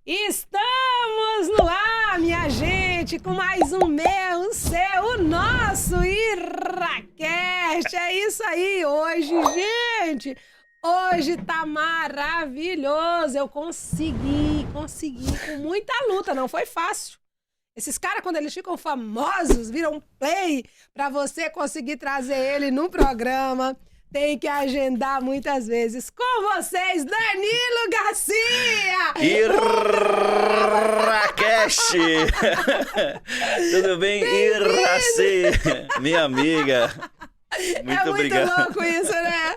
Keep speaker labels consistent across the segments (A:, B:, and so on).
A: Estamos no ar, minha gente, com mais um meu, o seu, o nosso Iracast. É isso aí, hoje, gente, hoje tá maravilhoso. Eu consegui, com muita luta, não foi fácil. Esses caras, quando eles ficam famosos, viram play pra você conseguir trazer ele no programa. Tem que agendar muitas vezes. Com vocês, Danilo Garcia!
B: Iracast! Tudo bem, Iraci? Minha amiga. Muito obrigado.
A: É muito louco isso, né?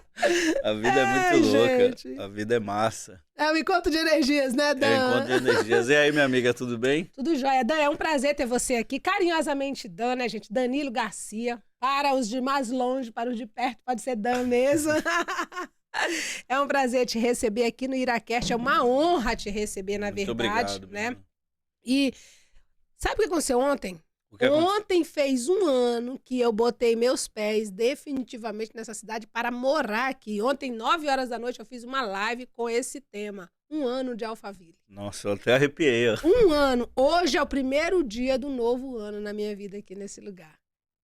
B: A vida é muito louca. Gente. A vida é massa.
A: É um encontro de energias, né, Dan?
B: É um encontro de energias. E aí, minha amiga, tudo bem?
A: Tudo jóia. Dan, é um prazer ter você aqui. Carinhosamente, Dan, né, gente? Danilo Garcia. Para os de mais longe, para os de perto, pode ser Dan mesmo. É um prazer te receber aqui no Iracast. É uma honra te receber, na
B: muito
A: verdade.
B: Obrigado,
A: né?
B: Bruno.
A: E sabe o que aconteceu ontem? Ontem fez um ano que eu botei meus pés definitivamente nessa cidade para morar aqui. Ontem, 9 horas da noite, eu fiz uma live com esse tema. 1 ano de Alphaville.
B: Nossa, eu até arrepiei.
A: 1 ano. Hoje é o primeiro dia do novo ano na minha vida aqui nesse lugar.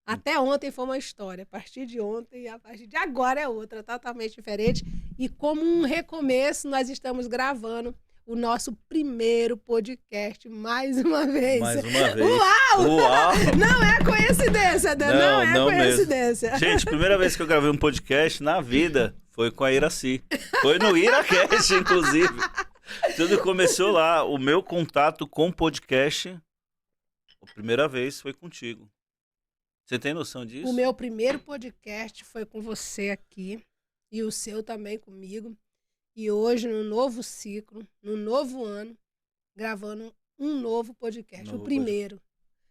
A: Até ontem foi uma história. A partir de ontem, a partir de agora é outra, totalmente diferente. E como um recomeço, nós estamos gravando o nosso primeiro podcast, mais uma vez.
B: Mais uma vez.
A: Uau!
B: Uau!
A: Não é coincidência, Dan. Não é coincidência.
B: Mesmo. Gente, primeira vez que eu gravei um podcast na vida foi com a Iraci. Foi no Iracast, inclusive. Tudo começou lá. O meu contato com podcast, a primeira vez foi contigo. Você tem noção disso?
A: O meu primeiro podcast foi com você aqui. E o seu também comigo. E hoje, no novo ciclo, no novo ano, gravando um novo podcast, o primeiro.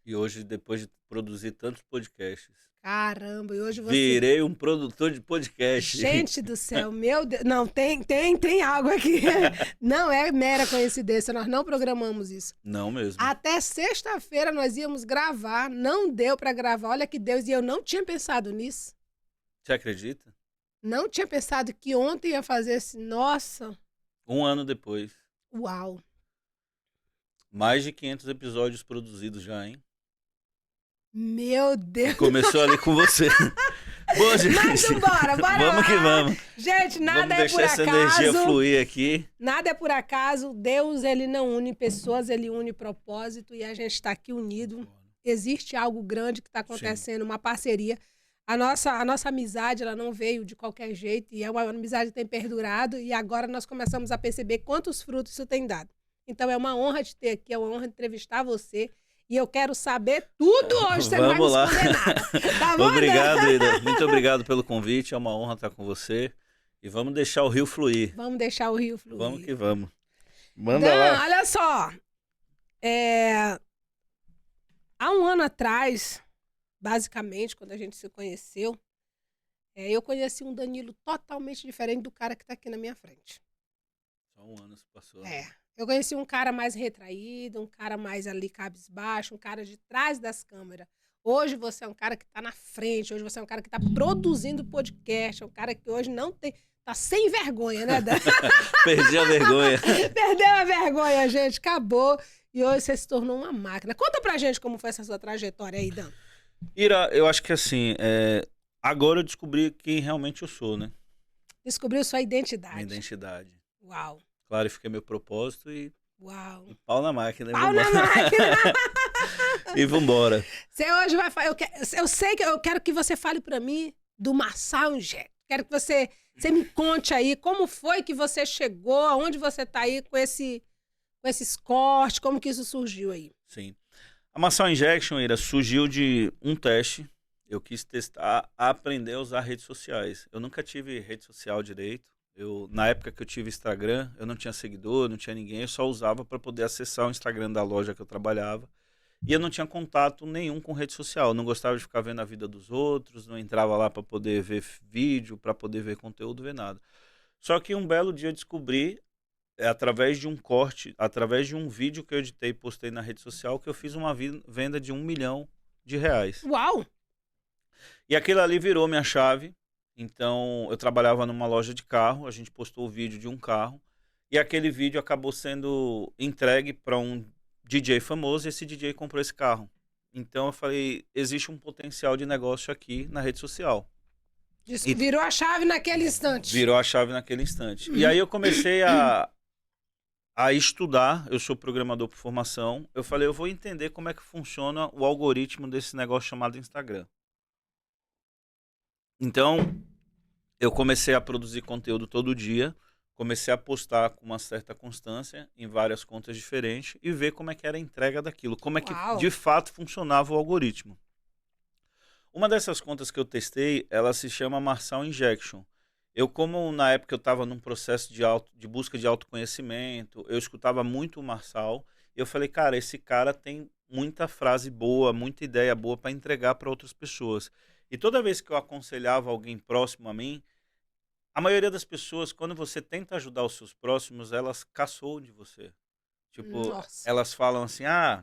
B: E hoje, depois de produzir tantos podcasts...
A: Caramba, e hoje você...
B: Virei um produtor de podcast.
A: Gente do céu, meu Deus... Não, tem algo aqui. Não é mera coincidência, nós não programamos isso.
B: Não mesmo.
A: Até sexta-feira nós íamos gravar, não deu pra gravar, olha que Deus, e eu não tinha pensado nisso.
B: Você acredita?
A: Não tinha pensado que ontem ia fazer esse... Nossa!
B: 1 ano depois.
A: Uau!
B: Mais de 500 episódios produzidos já, hein?
A: Meu Deus!
B: Começou ali com você. Bom, gente.
A: Mas bora
B: Vamos
A: lá.
B: Que vamos.
A: Gente, nada é por acaso.
B: Vamos deixar essa energia fluir aqui.
A: Nada é por acaso. Deus, ele não une pessoas, ele une propósito e a gente está aqui unido. Existe algo grande que está acontecendo, sim, uma parceria. A nossa amizade, ela não veio de qualquer jeito e é uma amizade que tem perdurado e agora nós começamos a perceber quantos frutos isso tem dado. Então é uma honra te ter aqui, é uma honra entrevistar você e eu quero saber tudo hoje, você não vai me esconder nada. Tá bom?
B: Obrigado, Ida. Muito obrigado pelo convite, é uma honra estar com você e vamos deixar o rio fluir.
A: Vamos deixar o rio fluir.
B: Vamos que vamos. Manda
A: Dan,
B: lá.
A: Olha só, há 1 ano atrás... Basicamente, quando a gente se conheceu, eu conheci um Danilo totalmente diferente do cara que está aqui na minha frente.
B: Só 1 ano se passou.
A: Eu conheci um cara mais retraído, um cara mais ali cabisbaixo, um cara de trás das câmeras. Hoje você é um cara que está na frente, hoje você é um cara que está produzindo podcast, é um cara que hoje não tem... Tá sem vergonha, né, Dan?
B: Perdi a vergonha.
A: Perdeu a vergonha, gente. Acabou. E hoje você se tornou uma máquina. Conta pra gente como foi essa sua trajetória aí, Dan.
B: Ira, eu acho que assim, agora eu descobri quem realmente eu sou, né?
A: Descobriu sua identidade.
B: Minha identidade.
A: Uau.
B: Clarifiquei meu propósito e...
A: Uau.
B: E pau na máquina.
A: Pau na máquina.
B: E vambora.
A: Você hoje vai falar... Eu sei que eu quero que você fale pra mim do Massal Inject. Quero que você me conte aí como foi que você chegou, aonde você tá aí com esses cortes, como que isso surgiu aí.
B: Sim. A Massal Injection, Ira, surgiu de um teste. Eu quis testar, aprender a usar redes sociais. Eu nunca tive rede social direito. Na época que eu tive Instagram, eu não tinha seguidor, não tinha ninguém. Eu só usava para poder acessar o Instagram da loja que eu trabalhava. E eu não tinha contato nenhum com rede social. Eu não gostava de ficar vendo a vida dos outros, não entrava lá para poder ver vídeo, para poder ver conteúdo, ver nada. Só que um belo dia eu descobri... através de um corte, através de um vídeo que eu editei e postei na rede social, que eu fiz uma venda de R$1 milhão.
A: Uau!
B: E aquilo ali virou minha chave. Então, eu trabalhava numa loja de carro, a gente postou o vídeo de um carro, E aquele vídeo acabou sendo entregue para um DJ famoso e esse DJ comprou esse carro. Então eu falei, existe um potencial de negócio aqui na rede social. E
A: Virou a chave naquele instante.
B: virou a chave naquele instante. E aí eu comecei a estudar, eu sou programador por formação, eu falei, eu vou entender como é que funciona o algoritmo desse negócio chamado Instagram. Então, eu comecei a produzir conteúdo todo dia, comecei a postar com uma certa constância em várias contas diferentes e ver como é que era a entrega daquilo, como é que
A: Uau.
B: de fato funcionava o algoritmo. Uma dessas contas que eu testei, ela se chama Marçal Injection. Eu, como na época eu estava num processo de busca de autoconhecimento, eu escutava muito o Marçal, e eu falei, cara, esse cara tem muita frase boa, muita ideia boa para entregar para outras pessoas. E toda vez que eu aconselhava alguém próximo a mim, a maioria das pessoas, quando você tenta ajudar os seus próximos, elas caçoam de você. Tipo,
A: Nossa.
B: elas falam assim, ah,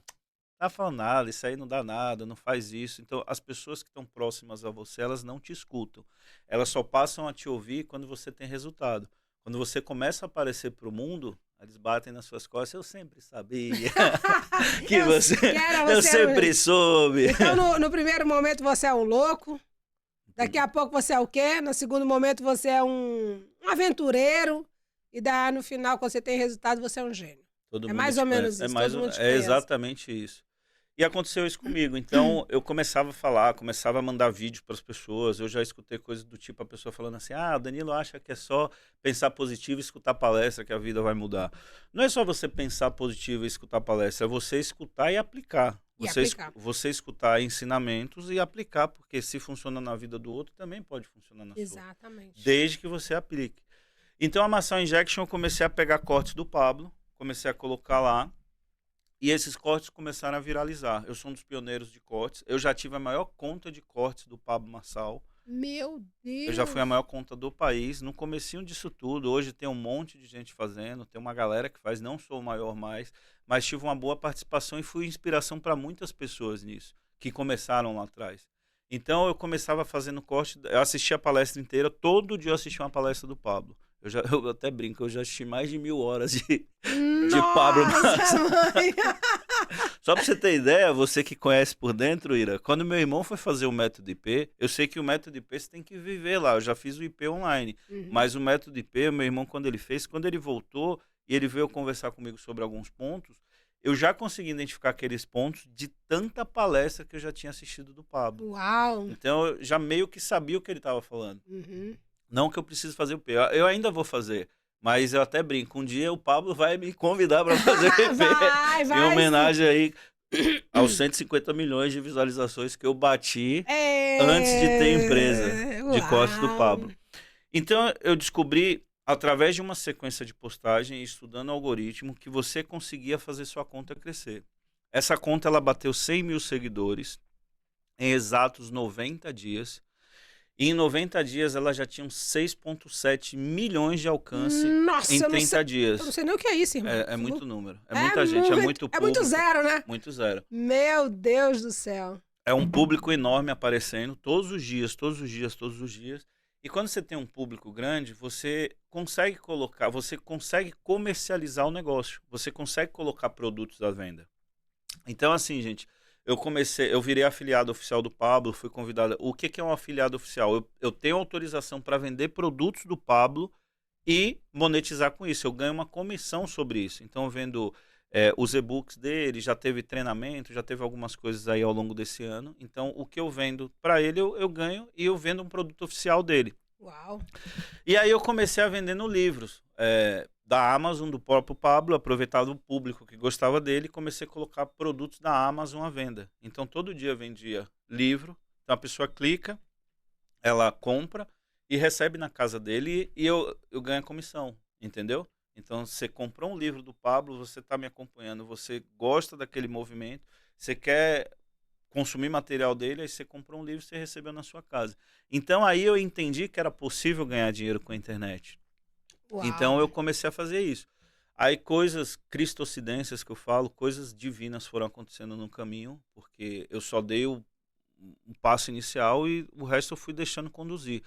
B: tá falando nada, isso aí não dá nada, não faz isso. Então, as pessoas que estão próximas a você, elas não te escutam. Elas só passam a te ouvir quando você tem resultado. Quando você começa a aparecer para o mundo, eles batem nas suas costas. Eu sempre sabia que eu sempre soube.
A: Então, no primeiro momento, você é um louco. Daqui a pouco você é o quê? No segundo momento, você é um aventureiro. E daí, no final, quando você tem resultado, você é um gênio.
B: Todo
A: É
B: mundo
A: mais
B: te
A: ou menos
B: conhece.
A: isso. Todo mundo te
B: É
A: conhece.
B: exatamente isso. E aconteceu isso comigo. Então, eu começava a falar, começava a mandar vídeo para as pessoas. Eu já escutei coisas do tipo, a pessoa falando assim, ah, o Danilo acha que é só pensar positivo e escutar palestra que a vida vai mudar. Não é só você pensar positivo e escutar palestra, é você escutar e aplicar. Você escutar ensinamentos e aplicar, porque se funciona na vida do outro, também pode funcionar na sua.
A: Exatamente.
B: Desde que você aplique. Então, a Marçal Injection, eu comecei a pegar cortes do Pablo, comecei a colocar lá, e esses cortes começaram a viralizar. Eu sou um dos pioneiros de cortes. Eu já tive a maior conta de cortes do Pablo Marçal.
A: Meu Deus!
B: Eu já fui a maior conta do país. No comecinho disso tudo, hoje tem um monte de gente fazendo, tem uma galera que faz, não sou o maior mais, mas tive uma boa participação e fui inspiração para muitas pessoas nisso, que começaram lá atrás. Então eu começava fazendo corte, eu assistia a palestra inteira, todo dia eu assistia uma palestra do Pablo. Eu até brinco, eu já assisti mais de 1000 horas de Pablo Marçal. Só pra você ter ideia, você que conhece por dentro, Ira, quando meu irmão foi fazer o método IP, eu sei que o método IP você tem que viver lá, eu já fiz o IP online, mas o método IP, meu irmão quando ele fez, quando ele voltou e ele veio conversar comigo sobre alguns pontos, eu já consegui identificar aqueles pontos de tanta palestra que eu já tinha assistido do Pablo.
A: Uau!
B: Então eu já meio que sabia o que ele estava falando.
A: Uhum.
B: Não que eu preciso fazer o IP, eu ainda vou fazer. Mas eu até brinco, um dia o Pablo vai me convidar para fazer o IP.
A: Vai,
B: em homenagem aí aos 150 milhões de visualizações que eu bati antes de ter empresa de cortes do Pablo. Então eu descobri, através de uma sequência de postagem, estudando algoritmo, que você conseguia fazer sua conta crescer. Essa conta ela bateu 100 mil seguidores em exatos 90 dias. E em 90 dias ela já tinha 6,7 milhões de alcance.
A: Nossa,
B: em 30 dias.
A: Eu não sei nem o que é isso, irmão.
B: É muito número. É muita gente, é muito público.
A: É muito zero, né?
B: Muito zero.
A: Meu Deus do céu.
B: É um público enorme aparecendo todos os dias, todos os dias, todos os dias. E quando você tem um público grande, você consegue comercializar o negócio. Você consegue colocar produtos à venda. Então, assim, gente, eu virei afiliado oficial do Pablo, fui convidado. O que é um afiliado oficial? Eu tenho autorização para vender produtos do Pablo e monetizar com isso. Eu ganho uma comissão sobre isso. Então, eu vendo os e-books dele, já teve treinamento, já teve algumas coisas aí ao longo desse ano. Então, o que eu vendo para ele, eu ganho e eu vendo um produto oficial dele.
A: Uau!
B: E aí eu comecei a vendendo livros da Amazon, do próprio Pablo, aproveitava o público que gostava dele e comecei a colocar produtos da Amazon à venda. Então, todo dia eu vendia livro, então a pessoa clica, ela compra e recebe na casa dele e eu ganho a comissão, entendeu? Então, você comprou um livro do Pablo, você está me acompanhando, você gosta daquele movimento, você quer consumir material dele, aí você comprou um livro e você recebeu na sua casa. Então, aí eu entendi que era possível ganhar dinheiro com a internet.
A: Uau.
B: Então, eu comecei a fazer isso. Aí, coisas cristocidências que eu falo, coisas divinas foram acontecendo no caminho, porque eu só dei um passo inicial e o resto eu fui deixando conduzir.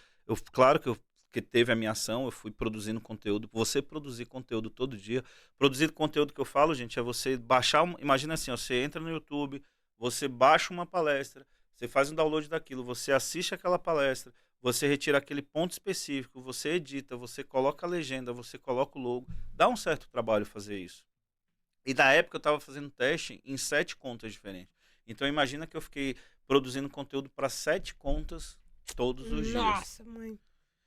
B: Claro que eu porque teve a minha ação, eu fui produzindo conteúdo. Você produzir conteúdo todo dia. Produzir conteúdo que eu falo, gente, é você baixar... Imagina assim, ó, você entra no YouTube, você baixa uma palestra, você faz um download daquilo, você assiste aquela palestra, você retira aquele ponto específico, você edita, você coloca a legenda, você coloca o logo. Dá um certo trabalho fazer isso. E na época eu estava fazendo teste em 7 contas diferentes. Então imagina que eu fiquei produzindo conteúdo para 7 contas todos os dias.
A: Nossa, mãe.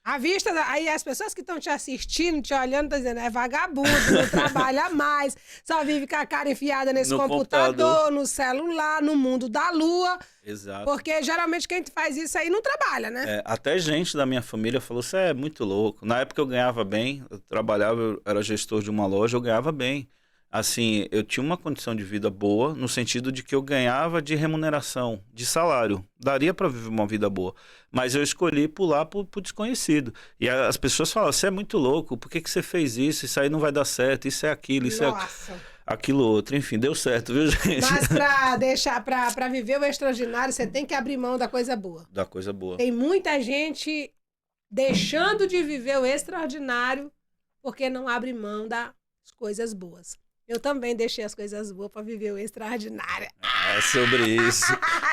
A: À vista, aí as pessoas que estão te assistindo, te olhando, estão dizendo, é vagabundo, não trabalha mais, só vive com a cara enfiada nesse computador, no celular, no mundo da lua.
B: Exato.
A: Porque geralmente quem faz isso aí não trabalha, né?
B: Até gente da minha família falou, você é muito louco. Na época eu ganhava bem, eu trabalhava, eu era gestor de uma loja, eu ganhava bem. Assim, eu tinha uma condição de vida boa, no sentido de que eu ganhava de remuneração, de salário. Daria para viver uma vida boa. Mas eu escolhi pular pro desconhecido. E as pessoas falam, você é muito louco, por que você fez isso? Isso aí não vai dar certo, isso é aquilo, isso
A: Nossa.
B: é aquilo outro. Enfim, deu certo, viu, gente?
A: Mas pra viver o extraordinário, você tem que abrir mão da coisa boa.
B: Da coisa boa.
A: Tem muita gente deixando de viver o extraordinário porque não abre mão das coisas boas. Eu também deixei as coisas boas para viver o extraordinário.
B: É sobre isso.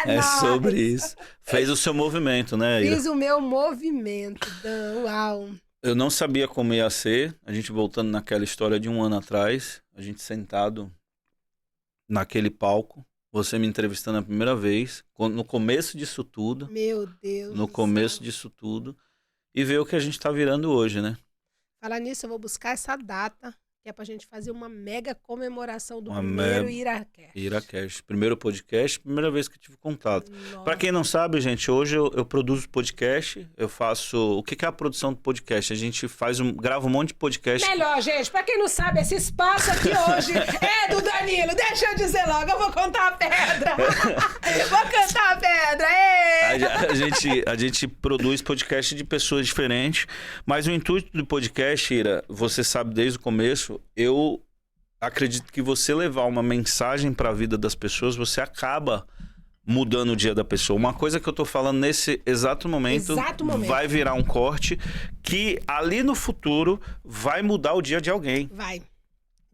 B: É sobre isso. Fez o seu movimento, né, Ira?
A: Fiz o meu movimento. Uau.
B: Eu não sabia como ia ser. A gente voltando naquela história de 1 ano atrás. A gente sentado naquele palco. Você me entrevistando a primeira vez. No começo disso tudo.
A: Meu Deus.
B: No começo disso tudo. E ver o que a gente tá virando hoje, né?
A: Falar nisso, eu vou buscar essa data. Que é pra gente fazer uma mega comemoração do primeiro IraCast.
B: IraCast. Primeiro podcast, primeira vez que eu tive contato. Para quem não sabe, gente, hoje eu produzo podcast, eu faço... O que é a produção do podcast? A gente grava um monte de podcast.
A: Melhor, gente, pra quem não sabe, esse espaço aqui hoje é do Danilo. Deixa eu dizer logo, eu vou contar a pedra. Vou cantar a pedra, ei!
B: A gente produz podcast de pessoas diferentes, mas o intuito do podcast, Ira, você sabe desde o começo, eu acredito que você levar uma mensagem para a vida das pessoas, você acaba mudando o dia da pessoa. Uma coisa que eu tô falando nesse exato momento vai virar um corte que ali no futuro vai mudar o dia de alguém.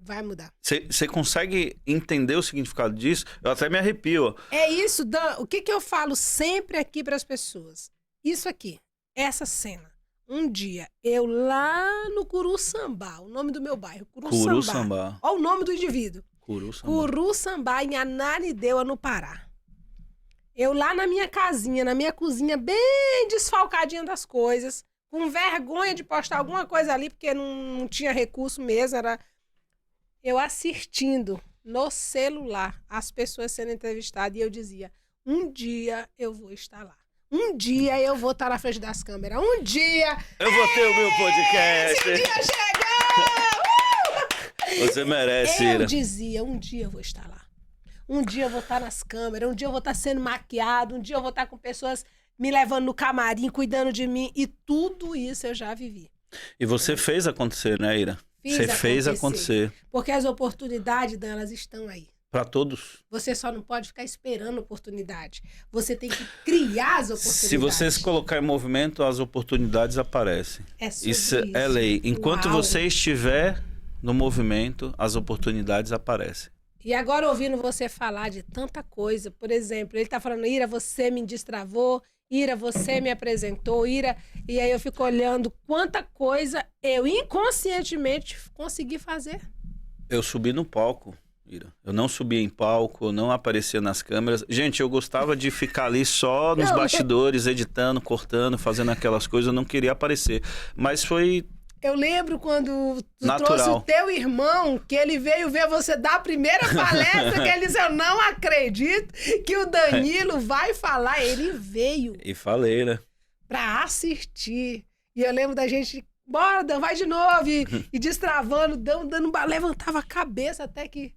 A: Vai mudar.
B: Você consegue entender o significado disso? Eu até me arrepio.
A: É isso, Dan. O que eu falo sempre aqui para as pessoas? Isso aqui, essa cena. Um dia, eu lá no Curuçambá, o nome do meu bairro, Curuçambá. Olha o nome do indivíduo. Curuçambá, em Ananindeua, no Pará. Eu lá na minha casinha, na minha cozinha, bem desfalcadinha das coisas, com vergonha de postar alguma coisa ali, porque não tinha recurso mesmo, era eu assistindo no celular as pessoas sendo entrevistadas e eu dizia, um dia eu vou estar lá. Um dia eu vou estar na frente das câmeras. Um dia...
B: Eu vou ter o meu podcast.
A: Esse dia chegou!
B: Você merece, Ira.
A: Eu dizia, um dia eu vou estar lá. Um dia eu vou estar nas câmeras. Um dia eu vou estar sendo maquiado. Um dia eu vou estar com pessoas me levando no camarim, cuidando de mim. E tudo isso eu já vivi.
B: E você fez acontecer, né, Ira? Você fez acontecer.
A: Porque as oportunidades delas estão aí.
B: Para todos.
A: Você só não pode ficar esperando oportunidade. Você tem que criar as oportunidades.
B: Se você se colocar em movimento, as oportunidades aparecem. Isso é lei. Enquanto você estiver no movimento, as oportunidades aparecem.
A: E agora, ouvindo você falar de tanta coisa, por exemplo, ele tá falando, Ira, você me destravou, Ira, você me apresentou, Ira... E aí eu fico olhando quanta coisa eu inconscientemente consegui fazer.
B: Eu subi no palco. Eu não subia em palco, eu não aparecia nas câmeras. Gente, eu gostava de ficar ali só nos bastidores, editando, cortando, fazendo aquelas coisas. Eu não queria aparecer. Mas foi...
A: Eu lembro quando tu
B: natural.
A: Trouxe o teu irmão, que ele veio ver você dar a primeira palestra, que ele disse, eu não acredito que o Danilo vai falar. Ele veio.
B: E falei, né?
A: Pra assistir. E eu lembro da gente... Bora, Dan, vai de novo. E destravando, levantava a cabeça até que...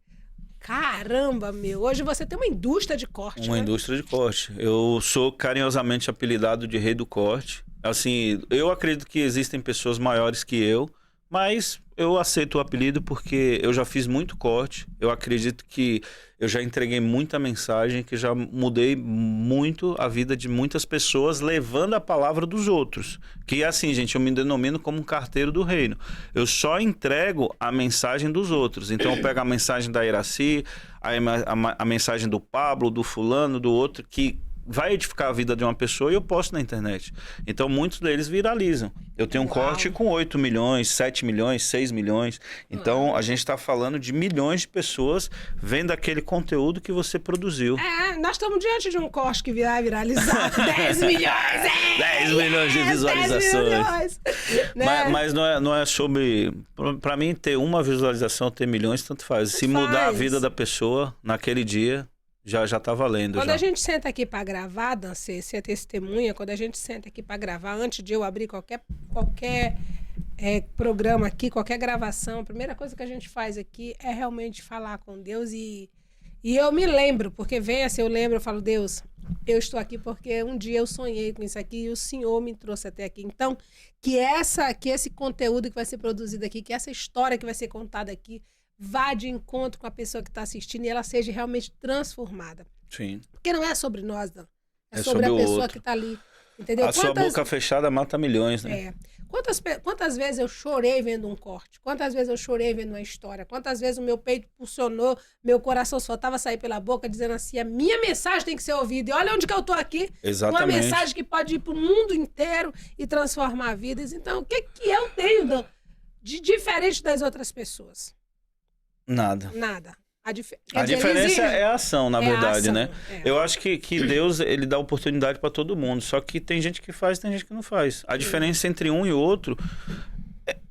A: Caramba, meu. Hoje você tem uma indústria de corte,
B: Uma
A: né?
B: indústria de corte. Eu sou carinhosamente apelidado de rei do corte. Assim, eu acredito que existem pessoas maiores que eu, Mas eu aceito o apelido porque eu já fiz muito corte. Eu acredito que eu já entreguei muita mensagem, que já mudei muito a vida de muitas pessoas, levando a palavra dos outros. Que assim, gente, eu me denomino como um carteiro do reino. Eu só entrego a mensagem dos outros. Então eu pego a mensagem da Iraci, a mensagem do Pablo, do fulano, do outro, que vai edificar a vida de uma pessoa, e eu posto na internet. Então muitos deles viralizam. Eu tenho um corte com 8 milhões, 7 milhões, 6 milhões. Então a gente está falando de milhões de pessoas vendo aquele conteúdo que você produziu.
A: Nós estamos diante de um corte que vai viralizar. 10 milhões!
B: 10 milhões de visualizações.
A: 10 milhões, né?
B: Mas não é sobre... Para mim, ter uma visualização, ter milhões, tanto faz. Se mudar a vida da pessoa naquele dia... Já tá valendo.
A: Quando a gente senta aqui para gravar, Dan, você é testemunha, quando a gente senta aqui para gravar, antes de eu abrir qualquer programa aqui, qualquer gravação, a primeira coisa que a gente faz aqui é realmente falar com Deus e eu me lembro, porque vem assim, eu lembro, eu falo, Deus, eu estou aqui porque um dia eu sonhei com isso aqui e o Senhor me trouxe até aqui. Então, que esse conteúdo que vai ser produzido aqui, que essa história que vai ser contada aqui, vá de encontro com a pessoa que está assistindo e ela seja realmente transformada.
B: Sim.
A: Porque não é sobre nós, não. É sobre a pessoa que está ali. Entendeu?
B: A sua boca fechada mata milhões, né?
A: Quantas vezes eu chorei vendo um corte? Quantas vezes eu chorei vendo uma história? Quantas vezes o meu peito pulsionou, meu coração só estava a sair pela boca, dizendo assim, a minha mensagem tem que ser ouvida. E olha onde que eu estou aqui.
B: Exatamente.
A: Uma mensagem que pode ir para o mundo inteiro e transformar vidas. Então, o que eu tenho de diferente das outras pessoas?
B: Nada.
A: A
B: diferença é a ação, na verdade,
A: ação,
B: né? Eu acho que Deus, ele dá oportunidade para todo mundo. Só que tem gente que faz, tem gente que não faz. A diferença entre um e outro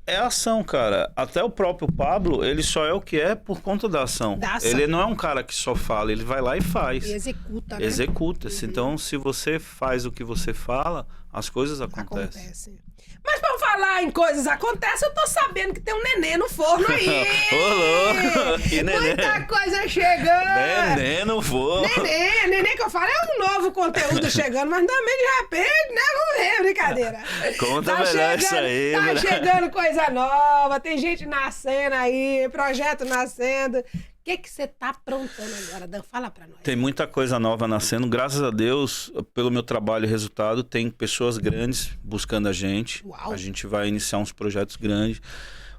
B: é a ação, cara. Até o próprio Pablo, ele só é o que é por conta da ação. Ele não é um cara que só fala, ele vai lá e faz.
A: E executa, né?
B: Executa-se. Então, se você faz o que você fala, as coisas acontecem.
A: Mas pra falar em coisas acontecem, eu tô sabendo que tem um neném no forno aí.
B: Ô, louco! Que neném?
A: Muita coisa chegando.
B: Neném no forno.
A: Neném que eu falo é um novo conteúdo chegando, mas também de repente, né? Vamos ver, brincadeira.
B: Conta melhor isso aí.
A: Tá chegando coisa nova, tem gente nascendo aí, projeto nascendo. O que você tá aprontando agora, Dan? Fala pra nós.
B: Tem muita coisa nova nascendo. Graças a Deus, pelo meu trabalho e resultado, tem pessoas grandes buscando a gente.
A: Uau.
B: A gente vai iniciar uns projetos grandes.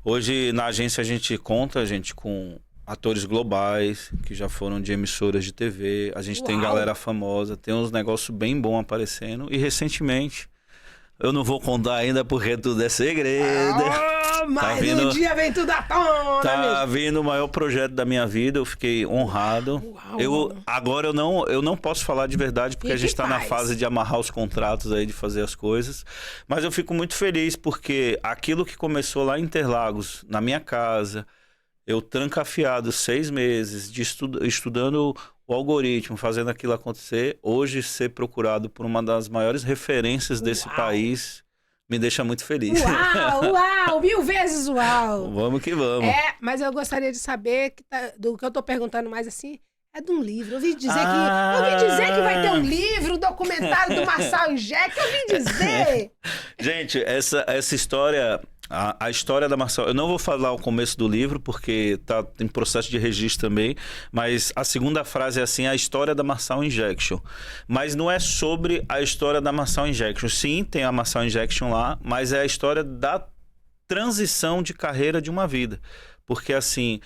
B: Hoje, na agência, a gente conta, com atores globais, que já foram de emissoras de TV. A gente tem galera famosa, tem uns negócios bem bons aparecendo. E, recentemente, eu não vou contar ainda porque tudo é segredo.
A: Mas um dia vem tudo à tona.
B: Tá vindo o maior projeto da minha vida, eu fiquei honrado. Agora eu não posso falar de verdade, porque a gente está na fase de amarrar os contratos aí, de fazer as coisas. Mas eu fico muito feliz, porque aquilo que começou lá em Interlagos, na minha casa, eu trancafiado 6 meses, estudando o algoritmo, fazendo aquilo acontecer, hoje ser procurado por uma das maiores referências desse país... me deixa muito feliz.
A: Uau, 1000 vezes uau.
B: Vamos que vamos.
A: Mas eu gostaria de saber, do que eu tô perguntando mais assim, é de um livro. Eu ouvi dizer que vai ter um livro, um documentário do Marçal Inject, eu ouvi dizer.
B: Gente, essa história... A história da Marçal... Eu não vou falar o começo do livro, porque tá em processo de registro também, mas a segunda frase é assim, a história da Marçal Injection. Mas não é sobre a história da Marçal Injection. Sim, tem a Marçal Injection lá, mas é a história da transição de carreira de uma vida. Porque assim...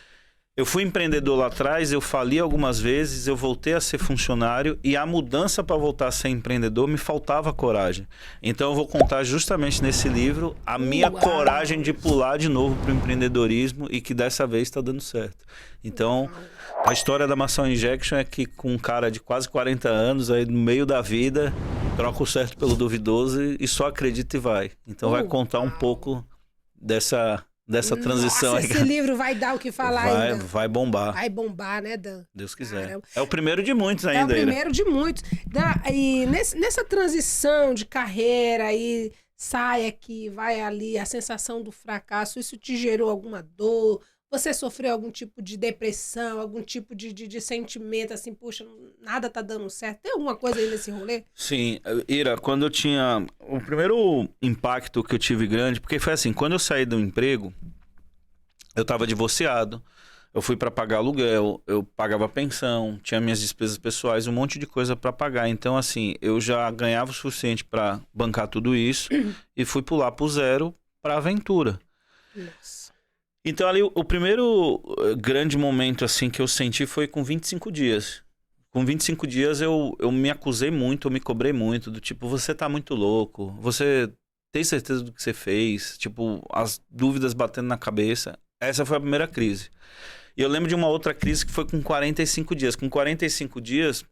B: Eu fui empreendedor lá atrás, eu fali algumas vezes, eu voltei a ser funcionário e a mudança para voltar a ser empreendedor me faltava coragem. Então eu vou contar justamente nesse livro a minha coragem de pular de novo para o empreendedorismo e que dessa vez está dando certo. Então a história da Marçal Injection é que com um cara de quase 40 anos, aí no meio da vida, troca o certo pelo duvidoso e só acredita e vai. Então vai contar um pouco dessa transição.
A: Nossa, esse livro vai dar o que falar ainda.
B: Vai bombar.
A: Vai bombar, né, Dan?
B: Deus quiser.
A: Caramba.
B: É o primeiro de muitos ainda.
A: É o primeiro de muitos. E nessa transição de carreira aí, sai aqui, vai ali, a sensação do fracasso, isso te gerou alguma dor, Você sofreu algum tipo de depressão, algum tipo de sentimento, assim, puxa, nada tá dando certo? Tem alguma coisa aí nesse rolê?
B: Sim, Ira, quando eu tinha... O primeiro impacto que eu tive grande, porque foi assim, quando eu saí do emprego, eu tava divorciado, eu fui para pagar aluguel, eu pagava pensão, tinha minhas despesas pessoais, um monte de coisa para pagar. Então, assim, eu já ganhava o suficiente para bancar tudo isso e fui pular pro zero pra aventura.
A: Nossa.
B: Então, ali, o primeiro grande momento, assim, que eu senti foi com 25 dias. Com 25 dias, eu me acusei muito, eu me cobrei muito, do tipo, você tá muito louco, você tem certeza do que você fez? Tipo, as dúvidas batendo na cabeça. Essa foi a primeira crise. E eu lembro de uma outra crise que foi com 45 dias. Com 45 dias,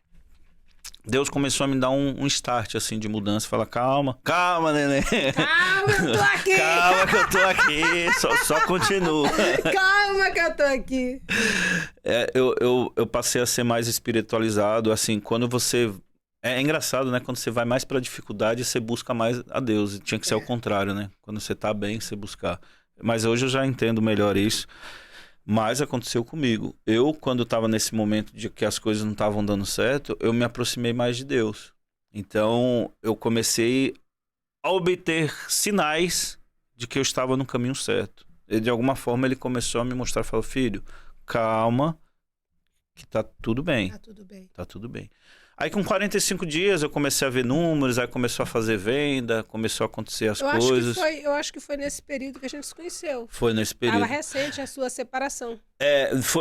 B: Deus começou a me dar um start, assim, de mudança. Fala, calma, calma, neném.
A: Calma, eu tô aqui.
B: Calma que eu tô aqui, só continua.
A: Calma que eu tô aqui.
B: Eu passei a ser mais espiritualizado, assim, quando você... É engraçado, né? Quando você vai mais pra dificuldade, você busca mais a Deus. E tinha que ser o contrário, né? Quando você tá bem, você buscar. Mas hoje eu já entendo melhor isso. Mas aconteceu comigo. Eu, quando estava nesse momento de que as coisas não estavam dando certo, eu me aproximei mais de Deus. Então, eu comecei a obter sinais de que eu estava no caminho certo. E, de alguma forma, ele começou a me mostrar, falou, filho, calma, que tá tudo bem.
A: Tá tudo bem.
B: Tá tudo bem. Aí, com 45 dias, eu comecei a ver números, aí começou a fazer venda, começou a acontecer as coisas.
A: Eu acho que foi nesse período que a gente se conheceu.
B: Foi nesse período.
A: Tava recente a sua separação.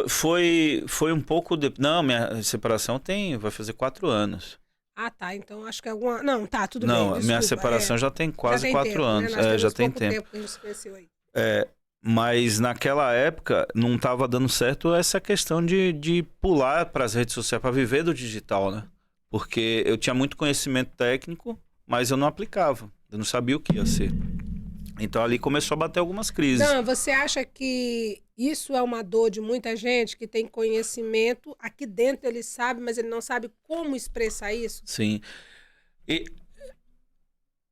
B: Foi um pouco... Não, minha separação vai fazer 4 anos.
A: Ah, tá. Então acho que alguma... Não, tá, tudo bem.
B: Não,
A: Desculpa,
B: minha separação já tem quase 4
A: tempo,
B: anos.
A: Né? Nós
B: já
A: temos
B: tem
A: pouco
B: tempo.
A: que a gente se conheceu aí.
B: Mas naquela época não estava dando certo essa questão de pular para as redes sociais, para viver do digital, né? Porque eu tinha muito conhecimento técnico, mas eu não aplicava. Eu não sabia o que ia ser. Então ali começou a bater algumas crises.
A: Não, você acha que isso é uma dor de muita gente que tem conhecimento, aqui dentro ele sabe, mas ele não sabe como expressar isso?
B: Sim. E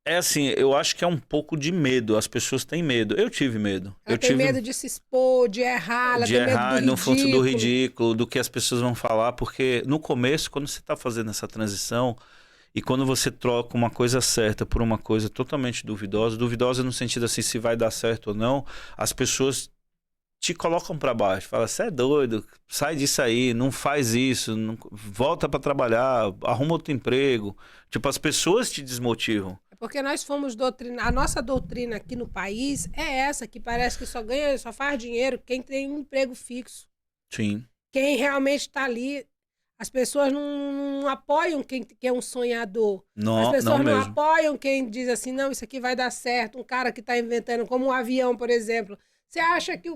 B: é assim, eu acho que é um pouco de medo. As pessoas têm medo. Eu tive medo.
A: Ela tem medo de se expor, de errar, ela tem medo do ridículo.
B: No fundo do ridículo, do que as pessoas vão falar. Porque no começo, quando você está fazendo essa transição e quando você troca uma coisa certa por uma coisa totalmente duvidosa no sentido assim, se vai dar certo ou não, as pessoas te colocam para baixo. Fala, você é doido, sai disso aí, não faz isso, volta para trabalhar, arruma outro emprego. Tipo, as pessoas te desmotivam.
A: Porque nós fomos doutrinados. A nossa doutrina aqui no país é essa, que parece que só faz dinheiro quem tem um emprego fixo.
B: Sim.
A: Quem realmente está ali. As pessoas não apoiam quem é um sonhador.
B: Não,
A: as pessoas não
B: mesmo.
A: apoiam quem diz assim, não, isso aqui vai dar certo. Um cara que está inventando, como um avião, por exemplo. Você acha que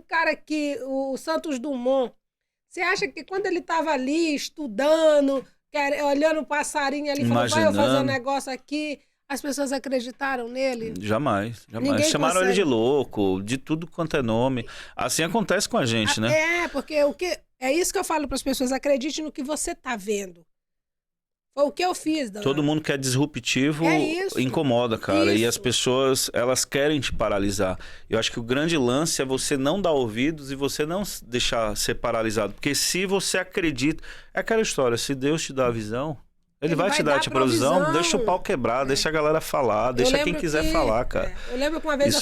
A: o Santos Dumont, você acha que quando ele estava ali estudando, olhando o passarinho ali, falando, vai eu fazer um negócio aqui... As pessoas acreditaram nele?
B: Jamais.
A: Ninguém
B: chamaram ele de louco, de tudo quanto é nome. Assim acontece com a gente, né?
A: Porque é isso que eu falo para as pessoas, acredite no que você tá vendo. Foi o que eu fiz, Dana.
B: Todo mundo que é disruptivo incomoda, cara.
A: Isso.
B: E as pessoas, elas querem te paralisar. Eu acho que o grande lance é você não dar ouvidos e você não deixar ser paralisado. Porque se você acredita... É aquela história, se Deus te dá a visão... Ele vai te dar a provisão, deixa o pau quebrar, deixa a galera falar, deixa quem quiser falar, cara.
A: Eu lembro que uma vez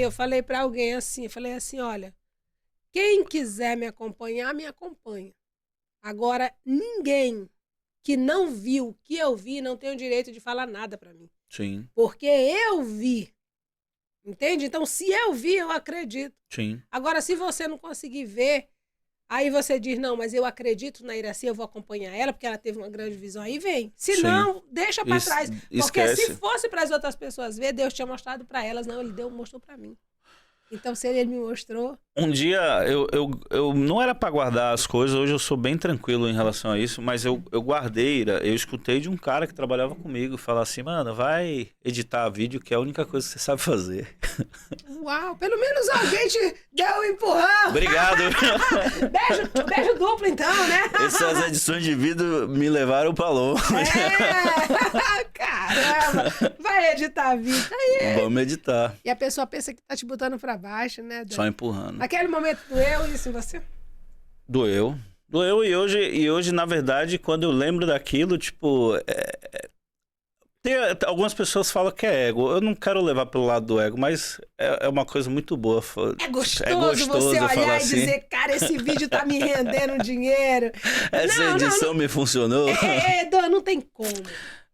A: eu falei pra alguém assim, olha, quem quiser me acompanhar, me acompanha. Agora, ninguém que não viu o que eu vi não tem o direito de falar nada pra mim.
B: Sim.
A: Porque eu vi. Entende? Então, se eu vi, eu acredito.
B: Sim.
A: Agora, se você não conseguir ver, aí você diz, não, mas eu acredito na Iraci, eu vou acompanhar ela, porque ela teve uma grande visão. Aí vem. Se não, deixa pra trás. Porque
B: esquece.
A: se fosse para as outras pessoas ver, Deus tinha mostrado para elas. Não, ele mostrou para mim. Então, se ele me mostrou...
B: Um dia, eu não era pra guardar as coisas, hoje eu sou bem tranquilo em relação a isso, mas eu guardei, eu escutei de um cara que trabalhava comigo falar assim, mano, vai editar vídeo que é a única coisa que você sabe fazer.
A: Uau, pelo menos alguém te deu um empurrão.
B: Obrigado.
A: beijo duplo então, né?
B: Essas edições de vídeo me levaram pra longe.
A: Caramba, vai editar vídeo aí.
B: Vamos editar.
A: E a pessoa pensa que tá te botando pra baixo, né, Dan?
B: Só empurrando.
A: Naquele momento doeu isso em você?
B: Doeu. Doeu e hoje, na verdade, quando eu lembro daquilo, tipo... algumas pessoas falam que é ego. Eu não quero levar pelo lado do ego, mas é uma coisa muito boa.
A: É gostoso você olhar e
B: assim,
A: dizer, cara, esse vídeo tá me rendendo dinheiro.
B: Essa edição me funcionou.
A: Dan, não tem como.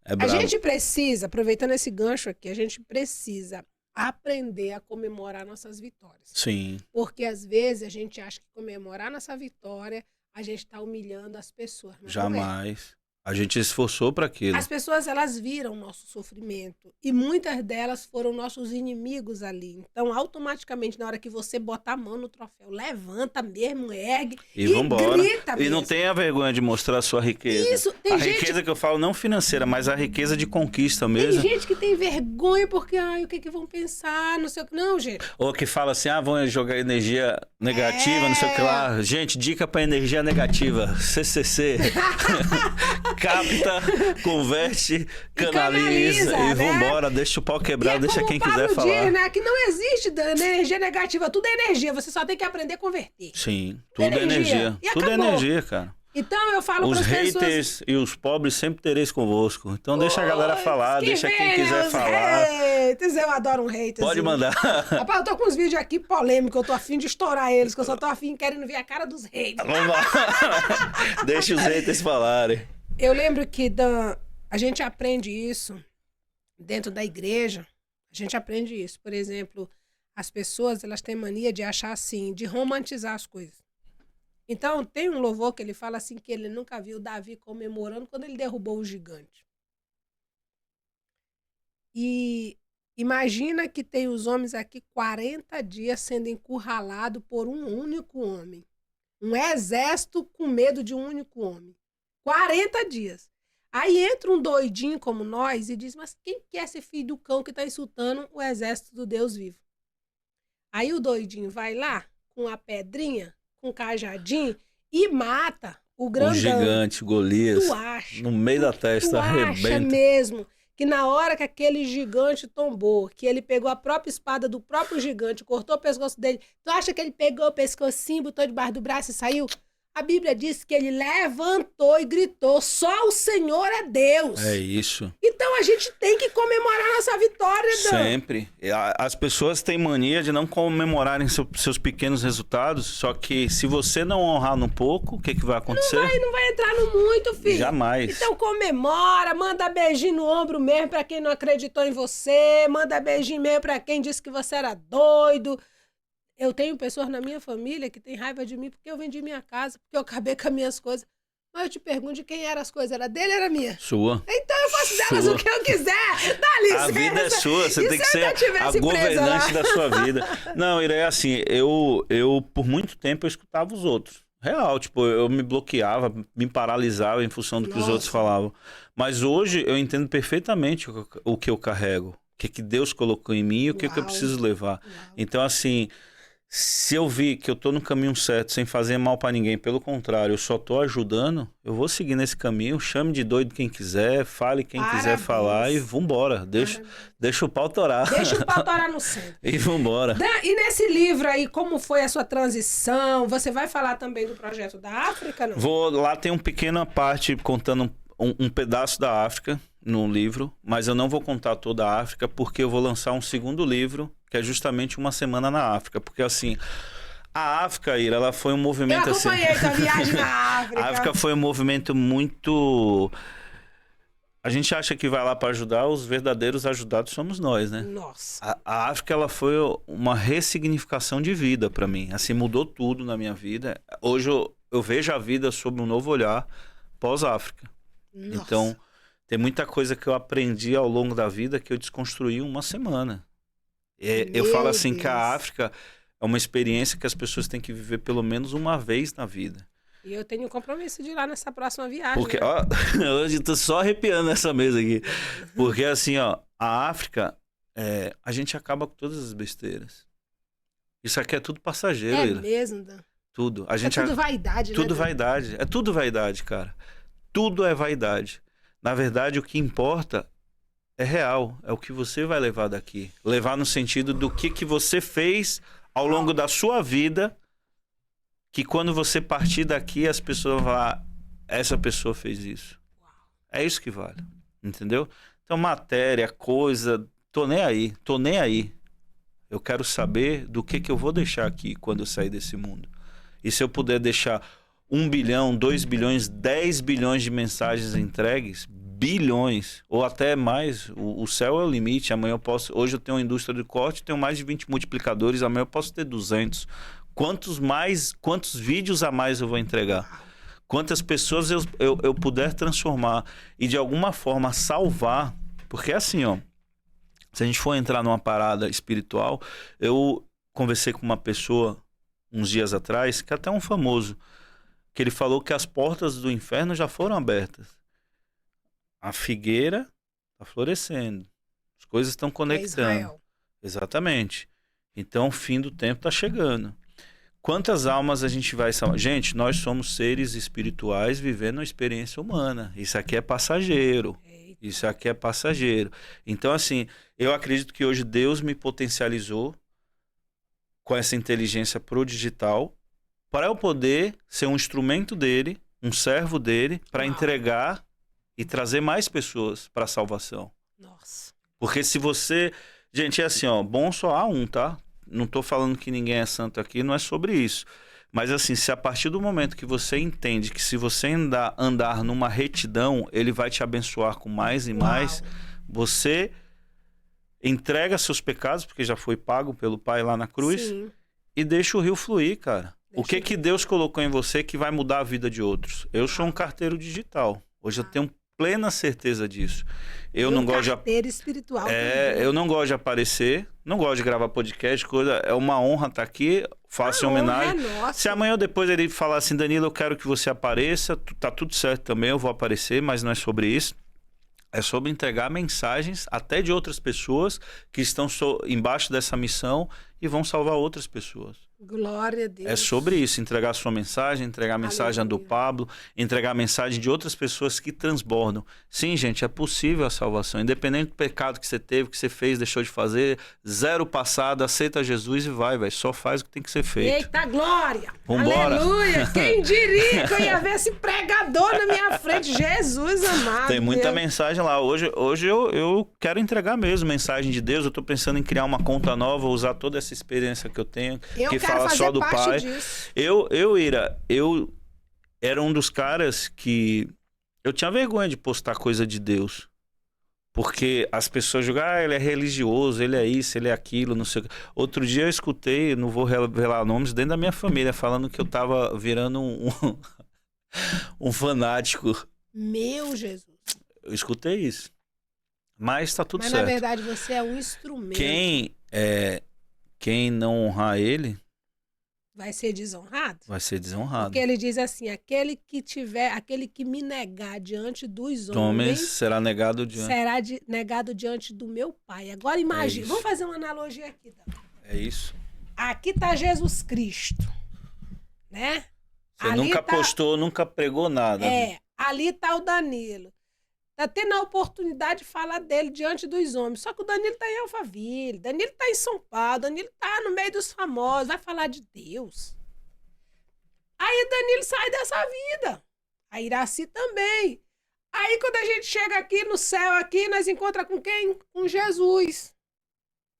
B: É
A: A
B: brabo.
A: gente precisa, aproveitando esse gancho aqui, a gente precisa aprender a comemorar nossas vitórias.
B: Sim.
A: Porque às vezes a gente acha que comemorar nossa vitória, a gente tá humilhando as pessoas. Mas não é.
B: Jamais. A gente esforçou para aquilo.
A: As pessoas, elas viram o nosso sofrimento e muitas delas foram nossos inimigos ali. Então, automaticamente, na hora que você botar a mão no troféu, levanta mesmo, ergue
B: E vambora.
A: grita
B: E
A: mesmo.
B: não tenha vergonha de mostrar a sua riqueza.
A: Isso, tem
B: a
A: gente...
B: riqueza que eu falo não financeira, mas a riqueza de conquista
A: Tem
B: mesmo.
A: gente que tem vergonha porque, o que que vão pensar, não sei o que. Não, gente.
B: Ou que fala assim, vão jogar energia negativa, não sei o que lá. Gente, dica para energia negativa. CCC. Capta, converte, canaliza e
A: né?
B: vambora. Deixa o pau quebrar, deixa quem quiser
A: Paulo
B: falar.
A: diz, né? Que não existe energia negativa, tudo é energia. Você só tem que aprender a converter.
B: Sim, tudo é energia.
A: E
B: Tudo é
A: acabou.
B: energia, cara.
A: Então eu falo
B: Os
A: para as pessoas...
B: haters e os pobres sempre tereis convosco. Então deixa a galera falar, deixa quem quiser falar.
A: Haters, eu adoro um hater.
B: Pode mandar.
A: Rapaz, eu tô com uns vídeos aqui polêmicos, eu tô afim de estourar eles, que eu só tô afim querendo ver a cara dos haters.
B: Vamos lá. Deixa os haters falarem.
A: Eu lembro que a gente aprende isso dentro da igreja. A gente aprende isso. Por exemplo, as pessoas, elas têm mania de achar assim, de romantizar as coisas. Então, tem um louvor que ele fala assim, que ele nunca viu Davi comemorando quando ele derrubou o gigante. E imagina que tem os homens aqui 40 dias sendo encurralados por um único homem. Um exército com medo de um único homem. 40 dias. Aí entra um doidinho como nós e diz, mas quem que é esse filho do cão que está insultando o exército do Deus vivo? Aí o doidinho vai lá com a pedrinha, com o cajadinho e mata o grandão.
B: O gigante, Golias,
A: Tu acha?
B: no meio da testa,
A: Tu acha
B: arrebenta.
A: mesmo que na hora que aquele gigante tombou, que ele pegou a própria espada do próprio gigante, cortou o pescoço dele, tu acha que ele pegou o pescocinho, botou debaixo do braço e saiu? A Bíblia diz que ele levantou e gritou, só o Senhor é Deus.
B: É isso.
A: Então a gente tem que comemorar nossa vitória, Dan.
B: Sempre. As pessoas têm mania de não comemorarem seus pequenos resultados, só que se você não honrar no pouco, o que vai acontecer?
A: Não vai entrar no muito, filho.
B: Jamais.
A: Então comemora, manda beijinho no ombro mesmo pra quem não acreditou em você, manda beijinho mesmo pra quem disse que você era doido. Eu tenho pessoas na minha família que têm raiva de mim porque eu vendi minha casa, porque eu acabei com as minhas coisas. Mas eu te pergunto de quem eram as coisas, era dele ou era minha?
B: Sua.
A: Então eu faço delas o que eu quiser. Dá licença.
B: A vida é sua, você tem que ser a
A: tivesse
B: governante da sua vida. Não, Ira, é assim, eu por muito tempo eu escutava os outros. Real, tipo, eu me bloqueava, me paralisava em função do que os outros falavam. Mas hoje eu entendo perfeitamente o que eu carrego, o que Deus colocou em mim e o que eu preciso levar. Então, assim... Se eu vi que eu tô no caminho certo, sem fazer mal pra ninguém, pelo contrário, eu só tô ajudando, eu vou seguir nesse caminho, chame de doido quem quiser, fale quem quiser falar e vambora. Deixa o pau torar.
A: Deixa o pau torar no centro.
B: E vambora.
A: E nesse livro aí, como foi a sua transição? Você vai falar também do projeto da África, não?
B: Lá tem uma pequena parte contando um pedaço da África no livro, mas eu não vou contar toda a África porque eu vou lançar um segundo livro, que é justamente uma semana na África, porque assim, a África, Ira, ela foi um movimento assim...
A: Eu acompanhei tua viagem na África.
B: A África foi um movimento muito... A gente acha que vai lá para ajudar, os verdadeiros ajudados somos nós, né?
A: Nossa.
B: A África, ela foi uma ressignificação de vida para mim, assim, mudou tudo na minha vida. Hoje eu vejo a vida sob um novo olhar pós-África. Então, tem muita coisa que eu aprendi ao longo da vida que eu desconstruí em uma semana. Eu falo assim que a África é uma experiência que as pessoas têm que viver pelo menos uma vez na vida.
A: E eu tenho um compromisso de ir lá nessa próxima viagem.
B: Porque,
A: né?
B: ó, hoje eu tô só arrepiando nessa mesa aqui. Porque assim, ó, a África, a gente acaba com todas as besteiras. Isso aqui é tudo passageiro.
A: É mesmo, Dan?
B: Tudo.
A: É tudo vaidade, né?
B: Tudo vaidade. É tudo vaidade, cara. Tudo é vaidade. Na verdade, o que importa é real. É o que você vai levar daqui. Levar no sentido do que você fez ao longo da sua vida, que quando você partir daqui, as pessoas vão falar, essa pessoa fez isso. É isso que vale, entendeu? Então, matéria, coisa, tô nem aí. Eu quero saber do que eu vou deixar aqui quando eu sair desse mundo. E se eu puder deixar 1 bilhão, 2 bilhões, 10 bilhões de mensagens entregues, bilhões, ou até mais, o céu é o limite. Amanhã eu posso, hoje eu tenho uma indústria de corte, tenho mais de 20 multiplicadores, amanhã eu posso ter 200. Quantos vídeos a mais eu vou entregar? Quantas pessoas eu puder transformar e de alguma forma salvar, porque é assim, ó, se a gente for entrar numa parada espiritual, eu conversei com uma pessoa uns dias atrás, que é até um famoso, que ele falou que as portas do inferno já foram abertas. A figueira está florescendo, as coisas estão conectando. Exatamente. Então o fim do tempo está chegando. Quantas almas a gente vai salvar? Gente, nós somos seres espirituais vivendo uma experiência humana. Isso aqui é passageiro. Isso aqui é passageiro. Então, assim, eu acredito que hoje Deus me potencializou com essa inteligência pro digital para eu poder ser um instrumento dele, um servo dele, para entregar e trazer mais pessoas para a salvação.
A: Nossa.
B: Porque se você... Gente, é assim, ó, bom só há um, tá? Não tô falando que ninguém é santo aqui, não é sobre isso. Mas assim, se a partir do momento que você entende que se você andar numa retidão, ele vai te abençoar com mais e mais, você entrega seus pecados, porque já foi pago pelo Pai lá na cruz, sim, e deixa o rio fluir, cara. O que Deus colocou em você que vai mudar a vida de outros? Eu sou um carteiro digital. Hoje eu tenho plena certeza disso. Eu não gosto de
A: carteiro espiritual.
B: Eu não gosto de aparecer, não gosto de gravar podcast, coisa. É uma honra estar aqui, faço em homenagem. Se amanhã ou depois ele falar assim, Danilo, eu quero que você apareça, tá tudo certo também, eu vou aparecer, mas não é sobre isso. É sobre entregar mensagens até de outras pessoas que estão embaixo dessa missão e vão salvar outras pessoas.
A: Glória a Deus.
B: É sobre isso, entregar a sua mensagem, entregar a mensagem do Pablo, entregar a mensagem de outras pessoas que transbordam. Sim, gente, é possível a salvação. Independente do pecado que você teve, que você fez, deixou de fazer, zero passado, aceita Jesus e vai, velho. Só faz o que tem que ser feito.
A: Eita, glória!
B: Vambora.
A: Aleluia! Quem diria que eu ia ver esse pregador na minha frente? Jesus amado.
B: Tem muita mensagem lá. Hoje eu quero entregar mesmo mensagem de Deus. Eu tô pensando em criar uma conta nova, usar toda essa experiência que eu tenho, que fala só do Pai. Eu era um dos caras que eu tinha vergonha de postar coisa de Deus. Porque as pessoas julgam, ele é religioso, ele é isso, ele é aquilo, não sei o que. Outro dia eu escutei, não vou revelar nomes, dentro da minha família, falando que eu tava virando um fanático.
A: Meu Jesus.
B: Eu escutei isso. Mas tá tudo certo.
A: Mas na verdade você é um instrumento.
B: Quem não honrar ele...
A: vai ser desonrado?
B: Vai ser desonrado.
A: Porque ele diz assim, aquele que me negar diante dos
B: homens será negado
A: diante do meu Pai. Agora imagine, vamos fazer uma analogia aqui. Tá?
B: É isso.
A: Aqui está Jesus Cristo, né?
B: Você ali nunca postou, nunca pregou nada.
A: Ali está o Danilo. Tá tendo a oportunidade de falar dele diante dos homens. Só que o Danilo tá em Alphaville, Danilo tá em São Paulo, Danilo tá no meio dos famosos, vai falar de Deus. Aí o Danilo sai dessa vida. A Iraci também. Aí quando a gente chega aqui no céu, aqui, nós encontramos com quem? Com Jesus.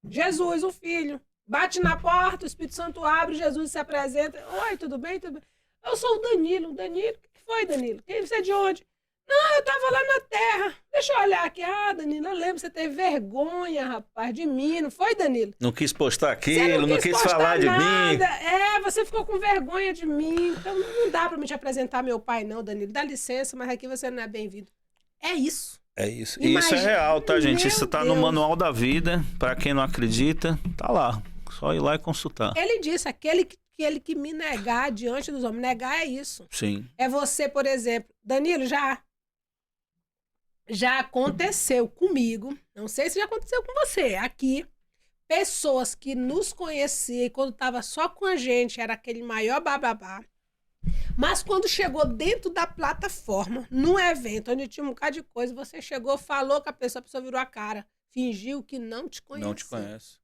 A: Jesus, o Filho. Bate na porta, o Espírito Santo abre, Jesus se apresenta. Oi, tudo bem? Tudo bem? Eu sou o Danilo. Danilo, o que foi, Danilo? Quem você é de onde? Não, eu tava lá na terra. Deixa eu olhar aqui. Ah, Danilo, eu lembro, você teve vergonha, rapaz, de mim, não foi, Danilo?
B: Não quis postar aquilo, não quis falar de mim.
A: Você ficou com vergonha de mim. Então não dá pra me te apresentar meu pai, não, Danilo. Dá licença, mas aqui você não é bem-vindo. É isso.
B: É isso. E isso é real, tá, gente? Isso tá no manual da vida. Pra quem não acredita, tá lá. Só ir lá e consultar.
A: Ele disse, aquele que me negar diante dos homens. Negar é isso.
B: Sim.
A: É você, por exemplo. Danilo, já aconteceu comigo, não sei se já aconteceu com você, aqui, pessoas que nos conheciam e quando estava só com a gente, era aquele maior bababá, mas quando chegou dentro da plataforma, num evento onde tinha um bocado de coisa, você chegou, falou com a pessoa virou a cara, fingiu que não te conhecia.
B: Não te conhece.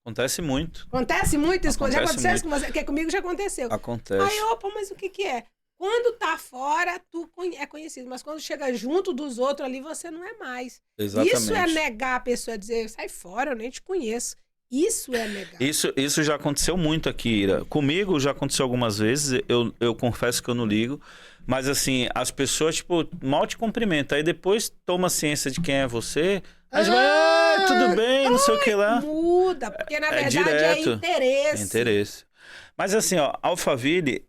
B: Acontece muito.
A: Acontece muitas coisas. Já
B: Acontece
A: aconteceu com você? Porque comigo já aconteceu.
B: Acontece.
A: Aí, opa, mas o que que é? Quando tá fora, tu é conhecido. Mas quando chega junto dos outros ali, você não é mais.
B: Exatamente.
A: Isso é negar a pessoa, dizer, sai fora, eu nem te conheço. Isso é negar.
B: Isso já aconteceu muito aqui, Ira. Comigo já aconteceu algumas vezes, eu confesso que eu não ligo. Mas assim, as pessoas, tipo, mal te cumprimentam. Aí depois toma ciência de quem é você. Aí vai, tudo bem, não sei o que lá.
A: Muda, porque na verdade
B: direto.
A: é interesse.
B: É interesse. Mas assim, ó, Alphaville,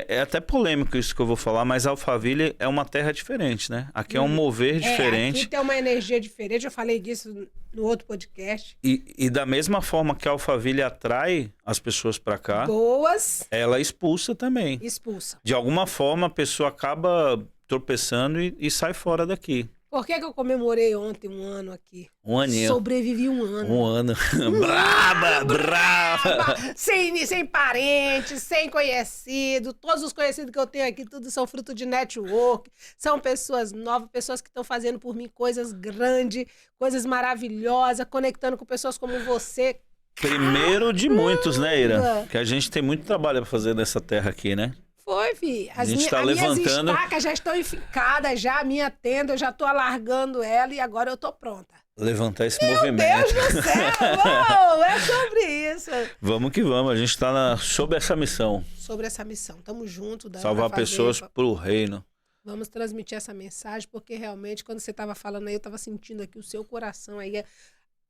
B: é até polêmico isso que eu vou falar, mas Alphaville é uma terra diferente, né? Aqui é um mover diferente.
A: Aqui tem uma energia diferente, eu falei disso no outro podcast.
B: E da mesma forma que a Alphaville atrai as pessoas pra cá,
A: Boas,
B: ela expulsa também.
A: expulsa.
B: De alguma forma, a pessoa acaba tropeçando e sai fora daqui.
A: Por que eu comemorei ontem 1 ano aqui?
B: Um aninho.
A: Sobrevivi 1 ano.
B: Um ano. Braba!
A: Sem parentes, sem conhecido. Todos os conhecidos que eu tenho aqui, tudo são fruto de network. São pessoas novas, pessoas que estão fazendo por mim coisas grandes, coisas maravilhosas, conectando com pessoas como você.
B: Primeiro de muitos, né, Ira? Que a gente tem muito trabalho pra fazer nessa terra aqui, né?
A: Foi, fi.
B: A gente tá levantando.
A: Minhas estacas já estão enficadas, já a minha tenda, eu já tô alargando ela e agora eu tô pronta.
B: Levantar esse
A: Meu
B: movimento.
A: Deus do céu! Uou, é sobre isso.
B: Vamos que vamos, a gente tá sob essa missão.
A: Sobre essa missão. Tamo junto.
B: Salvar pessoas pro reino.
A: Vamos transmitir essa mensagem, porque realmente, quando você tava falando aí, eu tava sentindo aqui o seu coração aí,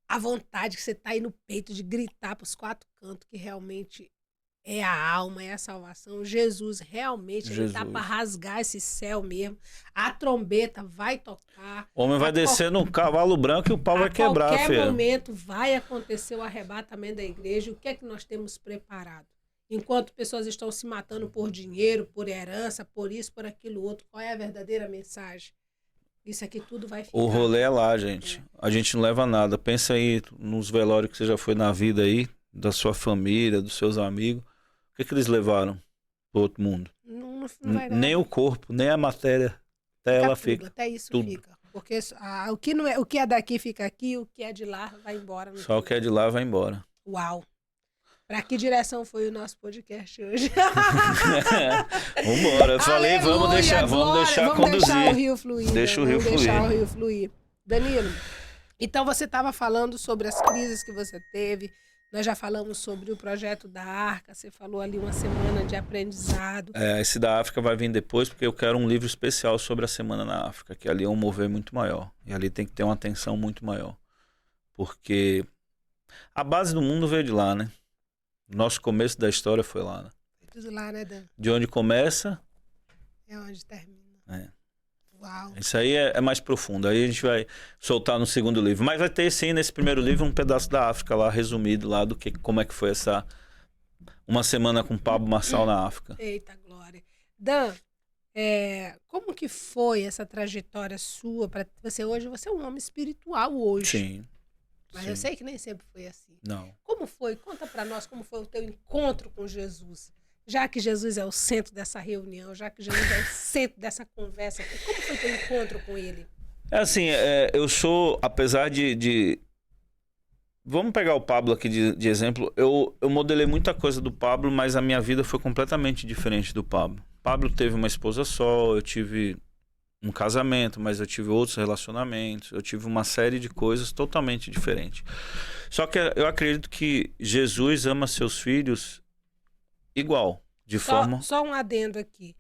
A: a vontade que você tá aí no peito de gritar pros 4 cantos, que realmente é a alma, é a salvação. Jesus realmente, ele tá para rasgar esse céu mesmo. A trombeta vai tocar.
B: O homem vai descer no cavalo branco e o pau vai quebrar,
A: filha. A
B: filha.
A: qualquer momento vai acontecer o arrebatamento da igreja. O que é que nós temos preparado? Enquanto pessoas estão se matando por dinheiro, por herança, por isso, por aquilo outro, qual é a verdadeira mensagem? Isso aqui tudo vai ficar.
B: O rolê é lá, gente. A gente não leva nada. Pensa aí nos velórios que você já foi na vida aí, da sua família, dos seus amigos. O que eles levaram pro outro mundo?
A: Não vai dar.
B: Nem o corpo, nem a matéria. Até ela fica.
A: Até isso
B: tudo.
A: fica. Porque o que é daqui fica aqui, o que é de lá vai embora.
B: Só o que é de lá vai embora.
A: Uau! Pra que direção foi o nosso podcast hoje?
B: Vambora. Eu falei, vamos deixar conduzir.
A: Deixar o rio fluir.
B: Deixa o rio fluir.
A: Deixar o rio fluir. Danilo, então você estava falando sobre as crises que você teve. Nós já falamos sobre o projeto da Arca. Você falou ali 1 semana de aprendizado.
B: Esse da África vai vir depois, porque eu quero um livro especial sobre a Semana na África, que ali é um mover muito maior. E ali tem que ter uma atenção muito maior. Porque a base do mundo veio de lá, né? Nosso começo da história foi lá, né?
A: Tudo lá, né, Dan?
B: De onde começa...
A: É onde termina.
B: É.
A: Uau.
B: Isso aí é mais profundo. Aí a gente vai soltar no segundo livro. Mas vai ter, sim, nesse primeiro livro, um pedaço da África lá, resumido lá, como é que foi essa... Uma semana com Pablo Marçal na África.
A: Eita, glória. Dan, como que foi essa trajetória sua para você hoje? Você é um homem espiritual hoje.
B: Sim.
A: Mas
B: sim.
A: eu sei que nem sempre foi assim.
B: Não.
A: Como foi? Conta para nós como foi o teu encontro com Jesus. Já que Jesus é o centro dessa reunião, já que Jesus é o centro dessa conversa, como foi teu encontro com ele?
B: É assim, eu sou, apesar de... Vamos pegar o Pablo aqui de exemplo. Eu modelei muita coisa do Pablo, mas a minha vida foi completamente diferente do Pablo. Pablo teve uma esposa só, eu tive um casamento, mas eu tive outros relacionamentos, eu tive uma série de coisas totalmente diferentes. Só que eu acredito que Jesus ama seus filhos igual, de forma...
A: Só um adendo aqui.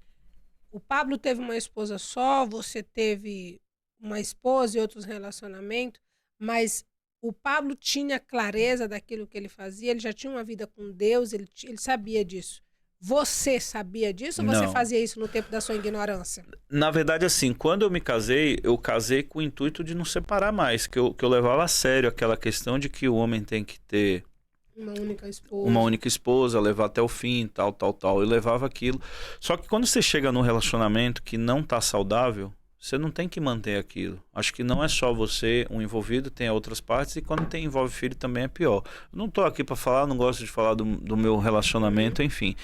A: O Pablo teve uma esposa só, você teve uma esposa e outros relacionamentos, mas o Pablo tinha clareza daquilo que ele fazia, ele já tinha uma vida com Deus, ele sabia disso. Você sabia disso ou você
B: Não.
A: fazia isso no tempo da sua ignorância?
B: Na verdade, assim, quando eu me casei, eu casei com o intuito de não separar mais, que eu levava a sério aquela questão de que o homem tem que ter uma única esposa, levar até o fim, tal. Eu levava aquilo. Só que quando você chega num relacionamento que não tá saudável, você não tem que manter aquilo. Acho que não é só você, um envolvido, tem outras partes, e quando envolve filho também é pior. Eu não tô aqui para falar, não gosto de falar do meu relacionamento, enfim.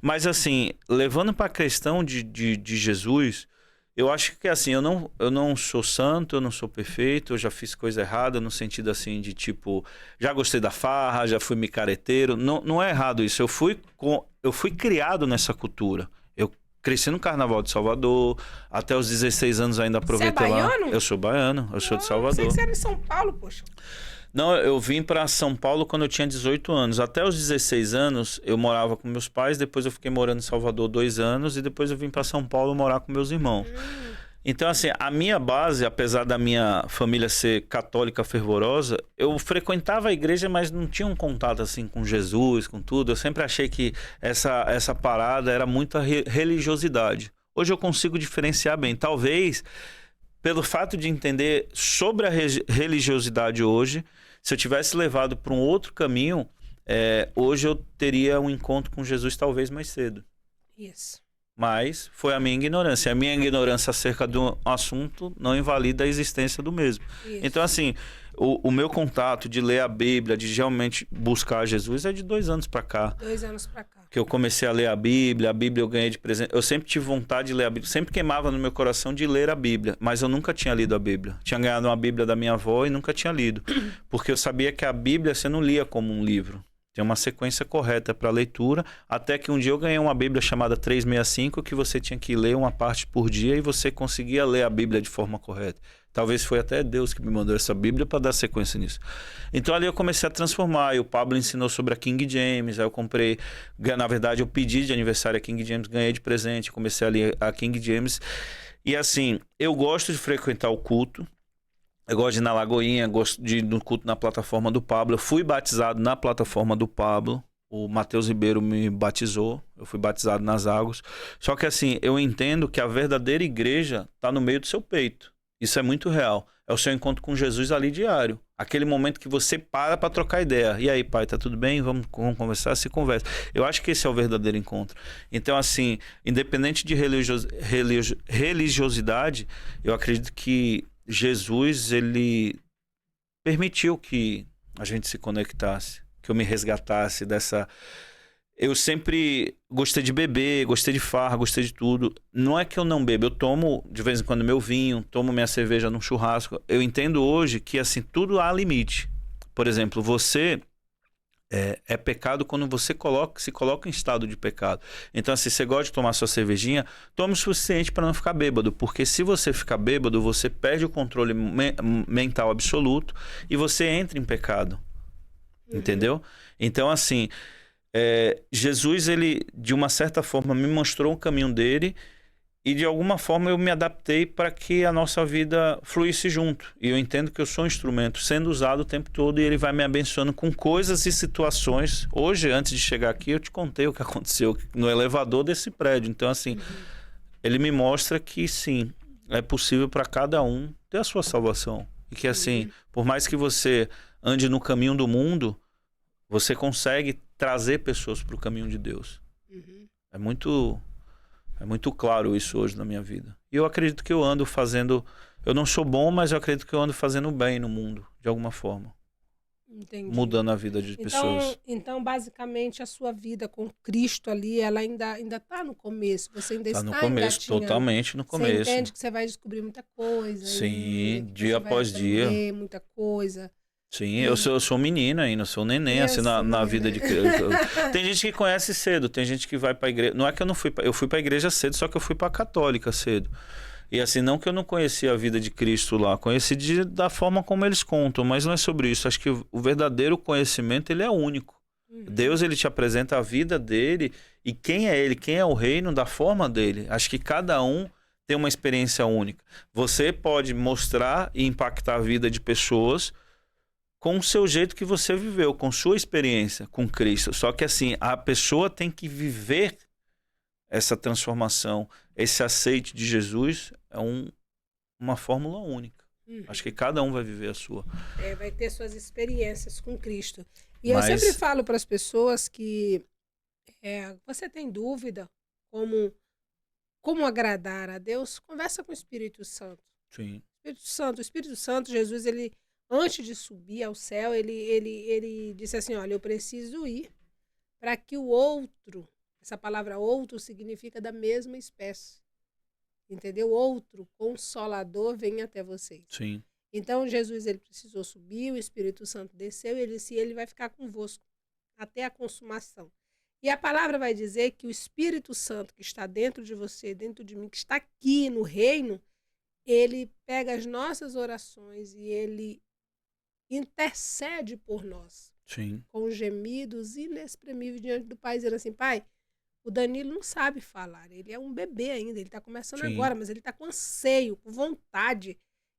B: Mas assim, levando para a questão de Jesus, Eu acho que assim, eu não sou santo, eu não sou perfeito, eu já fiz coisa errada no sentido assim de tipo, já gostei da farra, já fui micareteiro. Não, não é errado isso. Eu fui criado nessa cultura. Eu cresci no Carnaval de Salvador, até os 16 anos ainda
A: Você é
B: aproveitei lá.
A: baiano?
B: Eu sou baiano, eu sou de
A: Eu pensei que
B: Salvador.
A: você era de São Paulo, poxa.
B: Não, eu vim para São Paulo quando eu tinha 18 anos. Até os 16 anos eu morava com meus pais, depois eu fiquei morando em Salvador 2 anos e depois eu vim para São Paulo morar com meus irmãos. Então, assim, a minha base, apesar da minha família ser católica fervorosa, eu frequentava a igreja, mas não tinha um contato, assim, com Jesus, com tudo. Eu sempre achei que essa parada era muita religiosidade. Hoje eu consigo diferenciar bem. Talvez, pelo fato de entender sobre a religiosidade hoje, se eu tivesse levado para um outro caminho, hoje eu teria um encontro com Jesus talvez mais cedo.
A: Isso.
B: Mas foi a minha ignorância. A minha ignorância acerca do assunto não invalida a existência do mesmo.
A: Isso.
B: Então, assim, o meu contato de ler a Bíblia, de realmente buscar Jesus, é de 2 anos para cá.
A: 2 anos pra cá.
B: Que eu comecei a ler a Bíblia eu ganhei de presente. Eu sempre tive vontade de ler a Bíblia, sempre queimava no meu coração de ler a Bíblia, mas eu nunca tinha lido a Bíblia. Tinha ganhado uma Bíblia da minha avó e nunca tinha lido, porque eu sabia que a Bíblia você não lia como um livro. Tem uma sequência correta para leitura, até que um dia eu ganhei uma Bíblia chamada 365, que você tinha que ler uma parte por dia e você conseguia ler a Bíblia de forma correta. Talvez foi até Deus que me mandou essa Bíblia para dar sequência nisso. Então ali eu comecei a transformar. E o Pablo ensinou sobre a King James. Aí eu comprei, na verdade eu pedi de aniversário a King James, ganhei de presente, comecei a ler a King James. E assim, eu gosto de frequentar o culto. Eu gosto de ir na Lagoinha, gosto de ir no culto na plataforma do Pablo. Eu fui batizado na plataforma do Pablo. O Matheus Ribeiro me batizou. Eu fui batizado nas águas. Só que assim, eu entendo que a verdadeira igreja está no meio do seu peito. Isso é muito real. É o seu encontro com Jesus ali diário. Aquele momento que você para trocar ideia. E aí, pai, tá tudo bem? Vamos conversar? Se conversa. Eu acho que esse é o verdadeiro encontro. Então, assim, independente de religiosidade, eu acredito que Jesus, ele permitiu que a gente se conectasse, que eu me resgatasse dessa... Eu sempre gostei de beber, gostei de farra, gostei de tudo. Não é que eu não bebo, eu tomo de vez em quando meu vinho, tomo minha cerveja num churrasco. Eu entendo hoje que assim, tudo há limite. Por exemplo, você é pecado quando você se coloca em estado de pecado. Então, assim, você gosta de tomar sua cervejinha, tome o suficiente para não ficar bêbado. Porque se você ficar bêbado, você perde o controle mental absoluto e você entra em pecado. Entendeu? Então, assim... Jesus, ele de uma certa forma me mostrou o caminho dele e de alguma forma eu me adaptei para que a nossa vida fluísse junto. E eu entendo que eu sou um instrumento sendo usado o tempo todo e ele vai me abençoando com coisas e situações. Hoje, antes de chegar aqui, eu te contei o que aconteceu no elevador desse prédio. Então, assim, ele me mostra que sim, é possível para cada um ter a sua salvação. E que assim, por mais que você ande no caminho do mundo, você consegue trazer pessoas para o caminho de Deus. É muito claro isso hoje na minha vida. E eu acredito que eu ando fazendo... Eu não sou bom, mas eu acredito que eu ando fazendo bem no mundo, de alguma forma.
A: Entendi.
B: Mudando a vida de pessoas.
A: Então, basicamente, a sua vida com Cristo ali, ela ainda está no começo. Você ainda
B: Tá no
A: está
B: começo,
A: engatinhando.
B: totalmente no começo.
A: Você entende que você vai descobrir muita coisa.
B: Sim,
A: que
B: dia
A: você vai
B: após dia.
A: aprender muita coisa.
B: Sim, eu sou menino ainda, eu sou um neném, assim, na vida de... Tem gente que conhece cedo, tem gente que vai pra igreja... Não é que eu não fui eu fui pra igreja cedo, só que eu fui pra católica cedo. E assim, não que eu não conhecia a vida de Cristo lá, conheci da forma como eles contam, mas não é sobre isso. Acho que o verdadeiro conhecimento, ele é único. Deus, ele te apresenta a vida dele e quem é ele, quem é o reino da forma dele. Acho que cada um tem uma experiência única. Você pode mostrar e impactar a vida de pessoas com o seu jeito que você viveu, com sua experiência com Cristo. Só que assim, a pessoa tem que viver essa transformação, esse aceite de Jesus é uma fórmula única. Acho que cada um vai viver a sua.
A: Vai ter suas experiências com Cristo. E eu sempre falo para as pessoas que você tem dúvida como agradar a Deus, conversa com o Espírito Santo.
B: Sim.
A: O Espírito Santo, Jesus, ele... Antes de subir ao céu, ele disse assim, olha, eu preciso ir para que o outro, essa palavra outro significa da mesma espécie. entendeu? Outro Consolador vem até vocês.
B: Sim.
A: Então, Jesus, ele precisou subir, o Espírito Santo desceu, e ele disse, ele vai ficar convosco até a consumação. E a palavra vai dizer que o Espírito Santo que está dentro de você, dentro de mim, que está aqui no reino, ele pega as nossas orações e ele intercede por nós.
B: Sim.
A: Com gemidos inexprimíveis diante do Pai, dizendo assim, Pai, o Danilo não sabe falar, ele é um bebê ainda, ele está começando
B: Sim.
A: agora, mas ele está com anseio, com vontade.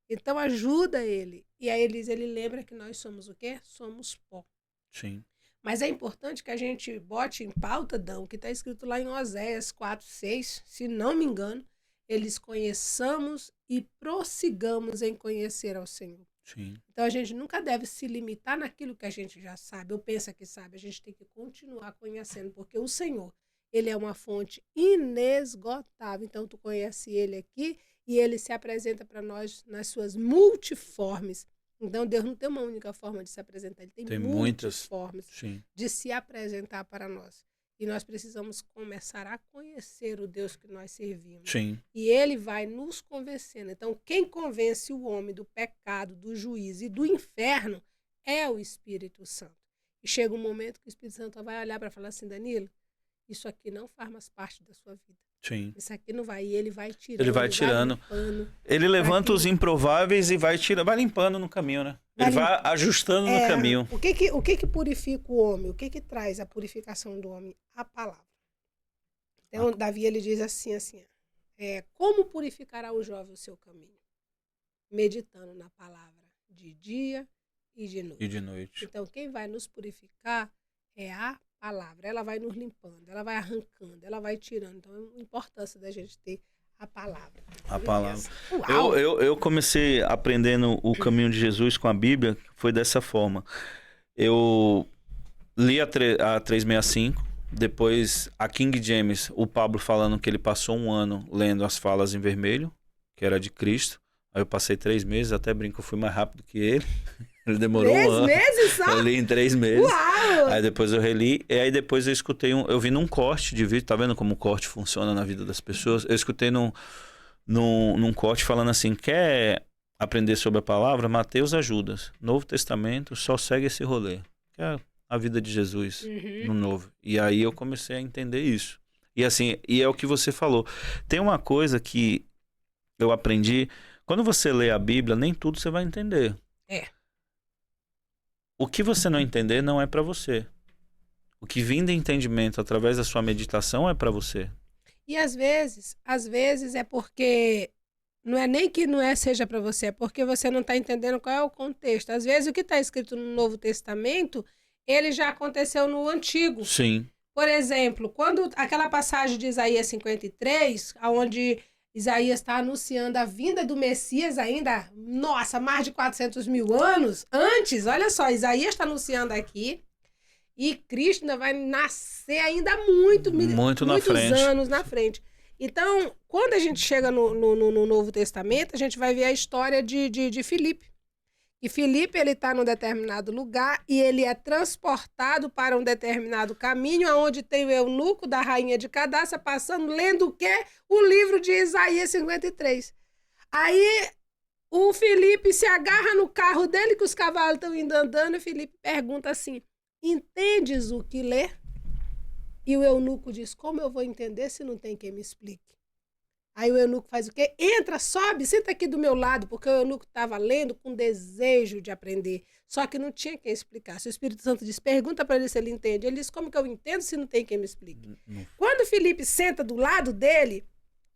A: Então ajuda ele. E aí ele lembra que nós somos o quê? Somos pó.
B: Sim.
A: Mas é importante que a gente bote em pauta, Dão, que está escrito lá em Oséias 4:6, se não me engano, eles conheçamos e prossigamos em conhecer ao Senhor.
B: Sim.
A: Então a gente nunca deve se limitar naquilo que a gente já sabe ou pensa que sabe. A gente tem que continuar conhecendo, porque o Senhor, ele é uma fonte inesgotável. Então tu conhece ele aqui e ele se apresenta para nós nas suas multiformes. Então Deus não tem uma única forma de se apresentar, ele tem muitas formas de se apresentar para nós. E nós precisamos começar a conhecer o Deus que nós servimos.
B: Sim.
A: E ele vai nos convencendo. Então, quem convence o homem do pecado, do juízo e do inferno é o Espírito Santo. E chega um momento que o Espírito Santo vai olhar para falar assim, Danilo, isso aqui não faz mais parte da sua vida.
B: Sim.
A: Isso aqui não vai. E ele vai tirando.
B: Ele vai tirando.
A: Limpando,
B: ele levanta os improváveis e vai tirando, vai limpando no caminho, né? Ele vai ajustando no caminho.
A: O que purifica o homem? O que traz a purificação do homem? A palavra. Então, Davi, ele diz assim, como purificará o jovem o seu caminho? Meditando na palavra de dia e de noite.
B: E de noite.
A: Então, quem vai nos purificar é a palavra. Ela vai nos limpando, ela vai arrancando, ela vai tirando. Então, é a importância da gente ter a palavra.
B: A palavra. Eu comecei aprendendo o caminho de Jesus com a Bíblia, foi dessa forma. Eu li a 365, depois a King James, o Pablo falando que ele passou 1 ano lendo as falas em vermelho, que era de Cristo. Aí eu passei 3 meses, até brinco, eu fui mais rápido que ele. Ele demorou 1 ano.
A: 3 meses só?
B: Eu li em 3 meses.
A: Uau!
B: Aí depois eu reli. E aí depois eu escutei eu vi num corte de vídeo. Tá vendo como o corte funciona na vida das pessoas? Eu escutei num corte falando assim, quer aprender sobre a palavra? Mateus ajuda. Novo Testamento só segue esse rolê. Que é a vida de Jesus no Novo. E aí eu comecei a entender isso. E assim, e é o que você falou. Tem uma coisa que eu aprendi. Quando você lê a Bíblia, nem tudo você vai entender. O que você não entender não é para você. O que vem de entendimento através da sua meditação é para você.
A: E às vezes é porque não é nem que seja para você, é porque você não está entendendo qual é o contexto. Às vezes o que está escrito no Novo Testamento, ele já aconteceu no Antigo.
B: Sim.
A: Por exemplo, quando aquela passagem de Isaías 53, onde Isaías está anunciando a vinda do Messias ainda, nossa, mais de 400 mil anos antes. Olha só, Isaías está anunciando aqui e Cristo ainda vai nascer ainda muitos anos na frente. Então, quando a gente chega no Novo Testamento, a gente vai ver a história de Filipe. E Filipe, ele está num determinado lugar e ele é transportado para um determinado caminho, onde tem o eunuco da rainha de Cadassa passando, lendo o quê? O livro de Isaías 53. Aí o Filipe se agarra no carro dele, que os cavalos estão indo andando, e Filipe pergunta assim, entendes o que lê? E o eunuco diz, como eu vou entender se não tem quem me explique? Aí o eunuco faz o quê? Entra, sobe, senta aqui do meu lado, porque o eunuco estava lendo com desejo de aprender, só que não tinha quem explicasse. O Espírito Santo diz, pergunta para ele se ele entende. Ele diz, como que eu entendo se não tem quem me explique? Quando Filipe senta do lado dele,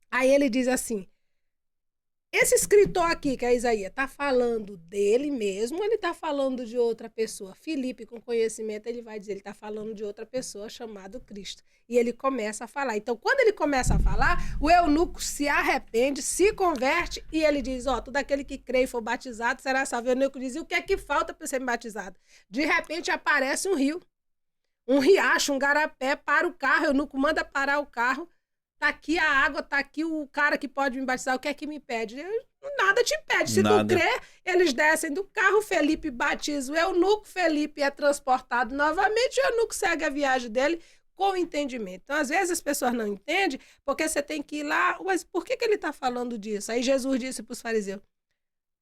A: aí ele diz assim, esse escritor aqui, que é Isaías, está falando dele mesmo ou ele está falando de outra pessoa? Filipe, com conhecimento, ele vai dizer, ele está falando de outra pessoa chamada Cristo. E ele começa a falar. Então, quando ele começa a falar, o eunuco se arrepende, se converte e ele diz, todo aquele que crê e for batizado será salvo. O eunuco diz, e o que é que falta para ser batizado? De repente aparece um rio, um riacho, um garapé, para o carro, o eunuco manda parar o carro, tá aqui a água, tá aqui o cara que pode me batizar, o que é que me pede? Nada te impede. Se tu crer, eles descem do carro, Felipe batiza o eunuco, Felipe é transportado novamente, o eunuco segue a viagem dele, com entendimento. Então, às vezes, as pessoas não entendem, porque você tem que ir lá, mas por que ele está falando disso? Aí Jesus disse para os fariseus,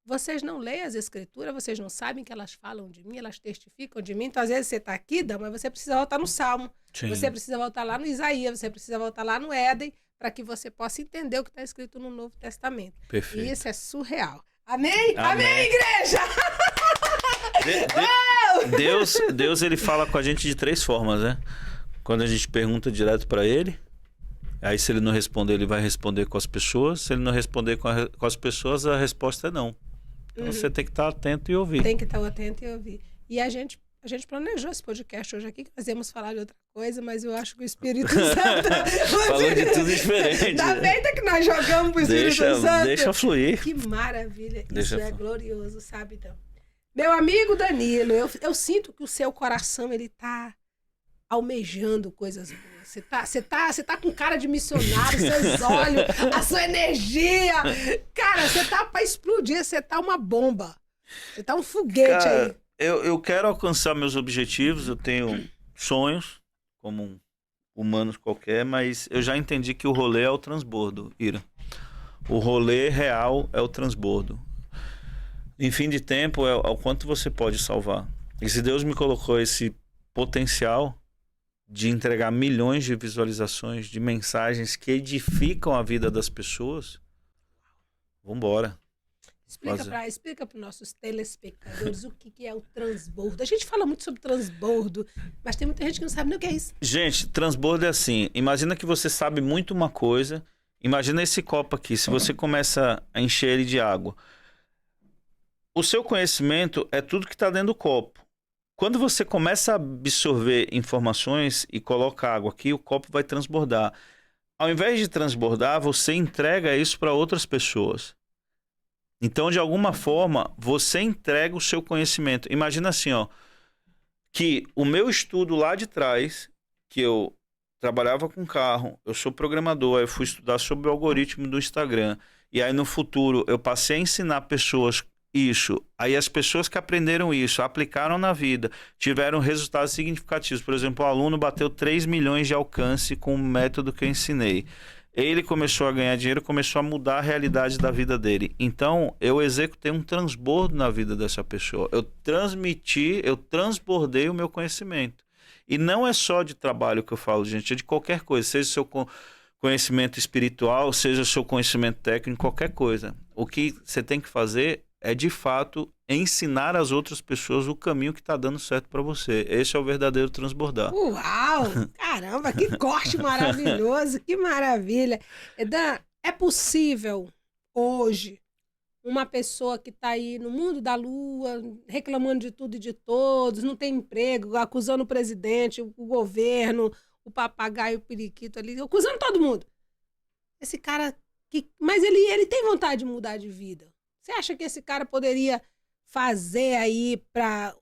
A: vocês não leem as escrituras, vocês não sabem que elas falam de mim, elas testificam de mim. Então, às vezes, você está aqui, mas você precisa voltar no Salmo,
B: Sim.
A: você precisa voltar lá no Isaías, você precisa voltar lá no Éden, para que você possa entender o que está escrito no Novo Testamento.
B: Perfeito.
A: E isso é surreal. Amém?
B: Amém.
A: Amém, igreja!
B: Deus, ele fala com a gente de 3 formas, né? Quando a gente pergunta direto para ele, aí se ele não responder, ele vai responder com as pessoas. Se ele não responder com as pessoas, a resposta é não. Então você tem que estar atento e ouvir.
A: Tem que estar atento e ouvir. E a gente planejou esse podcast hoje aqui, que nós íamos falar de outra coisa, mas eu acho que o Espírito Santo...
B: Falou de tudo diferente.
A: Da feita que nós jogamos pro Espírito Santo.
B: Deixa fluir.
A: Que maravilha. Isso é glorioso, sabe? Então, meu amigo Danilo, eu sinto que o seu coração, ele tá almejando coisas boas. Você tá com cara de missionário, seus olhos, a sua energia. Cara, você tá pra explodir, você tá uma bomba. Você tá um foguete, cara, aí.
B: Eu quero alcançar meus objetivos, eu tenho sonhos, como um humano qualquer, mas eu já entendi que o rolê é o transbordo, Ira. O rolê real é o transbordo. Em fim de tempo, é o quanto você pode salvar. E se Deus me colocou esse potencial de entregar milhões de visualizações, de mensagens que edificam a vida das pessoas, vambora.
A: Explica para os nossos telespectadores o que é o transbordo. A gente fala muito sobre transbordo, mas tem muita gente que não sabe nem o que é isso.
B: Gente, transbordo é assim, imagina que você sabe muito uma coisa, imagina esse copo aqui, se você começa a encher ele de água, o seu conhecimento é tudo que está dentro do copo. Quando você começa a absorver informações e coloca água aqui, o copo vai transbordar. Ao invés de transbordar, você entrega isso para outras pessoas. Então, de alguma forma, você entrega o seu conhecimento. Imagina assim, ó, que o meu estudo lá de trás, que eu trabalhava com carro, eu sou programador, aí eu fui estudar sobre o algoritmo do Instagram, e aí no futuro eu passei a ensinar pessoas isso. Aí as pessoas que aprenderam isso, aplicaram na vida, tiveram resultados significativos. Por exemplo, o aluno bateu 3 milhões de alcance com o método que eu ensinei. Ele começou a ganhar dinheiro, começou a mudar a realidade da vida dele. Então, eu executei um transbordo na vida dessa pessoa. Eu transbordei o meu conhecimento. E não é só de trabalho que eu falo, gente, é de qualquer coisa. Seja o seu conhecimento espiritual, seja o seu conhecimento técnico, qualquer coisa. O que você tem que fazer é, de fato, ensinar as outras pessoas o caminho que está dando certo para você. Esse é o verdadeiro transbordar.
A: Uau! Caramba, que corte maravilhoso, que maravilha. Edan, é possível hoje uma pessoa que está aí no mundo da lua, reclamando de tudo e de todos, não tem emprego, acusando o presidente, o governo, o papagaio, o periquito ali, acusando todo mundo. Esse cara, mas ele tem vontade de mudar de vida. Você acha que esse cara poderia fazer aí para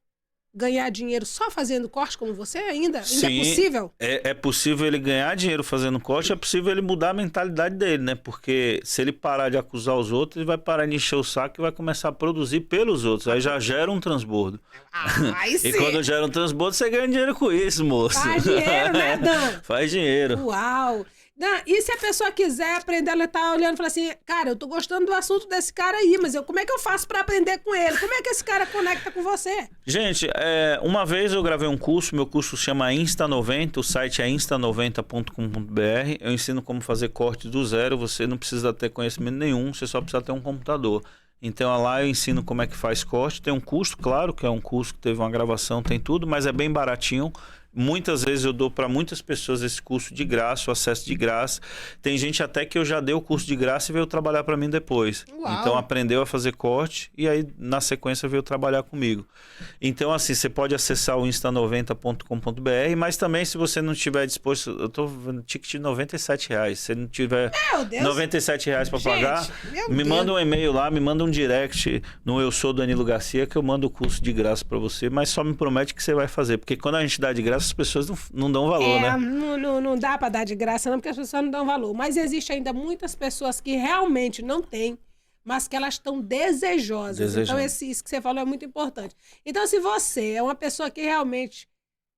A: ganhar dinheiro só fazendo corte como você ainda?
B: Sim,
A: ainda é possível?
B: É possível ele ganhar dinheiro fazendo corte, é possível ele mudar a mentalidade dele, né? Porque se ele parar de acusar os outros, ele vai parar de encher o saco e vai começar a produzir pelos outros. Aí já gera um transbordo.
A: Aí sim.
B: E quando gera um transbordo, você ganha dinheiro com isso, moço.
A: Faz dinheiro, né, Dan?
B: Faz dinheiro.
A: Uau! E se a pessoa quiser aprender, ela tá olhando e fala assim, cara, eu tô gostando do assunto desse cara aí, mas como é que eu faço para aprender com ele? Como é que esse cara conecta com você?
B: Gente, uma vez eu gravei um curso, meu curso chama Insta90, o site é insta90.com.br, eu ensino como fazer corte do zero, você não precisa ter conhecimento nenhum, você só precisa ter um computador. Então lá eu ensino como é que faz corte, tem um custo, claro, que é um curso que teve uma gravação, tem tudo, mas é bem baratinho. Muitas vezes eu dou para muitas pessoas esse curso de graça, o acesso de graça. Tem gente até que eu já dei o curso de graça e veio trabalhar para mim depois.
A: Uau.
B: Então aprendeu a fazer corte e aí na sequência veio trabalhar comigo. Então assim, você pode acessar o insta90.com.br, mas também se você não estiver disposto, eu tô vendo ticket de R$97. Se não tiver R$97 para pagar, me manda um e-mail lá, me manda um direct no Eu Sou Danilo Garcia que eu mando o curso de graça para você, mas só me promete que você vai fazer, porque quando a gente dá de graça as pessoas não dão valor, né?
A: Não dá para dar de graça não, porque as pessoas não dão valor. Mas existe ainda muitas pessoas que realmente não têm, mas que elas estão desejosas. Então isso que você falou é muito importante. Então se você é uma pessoa que realmente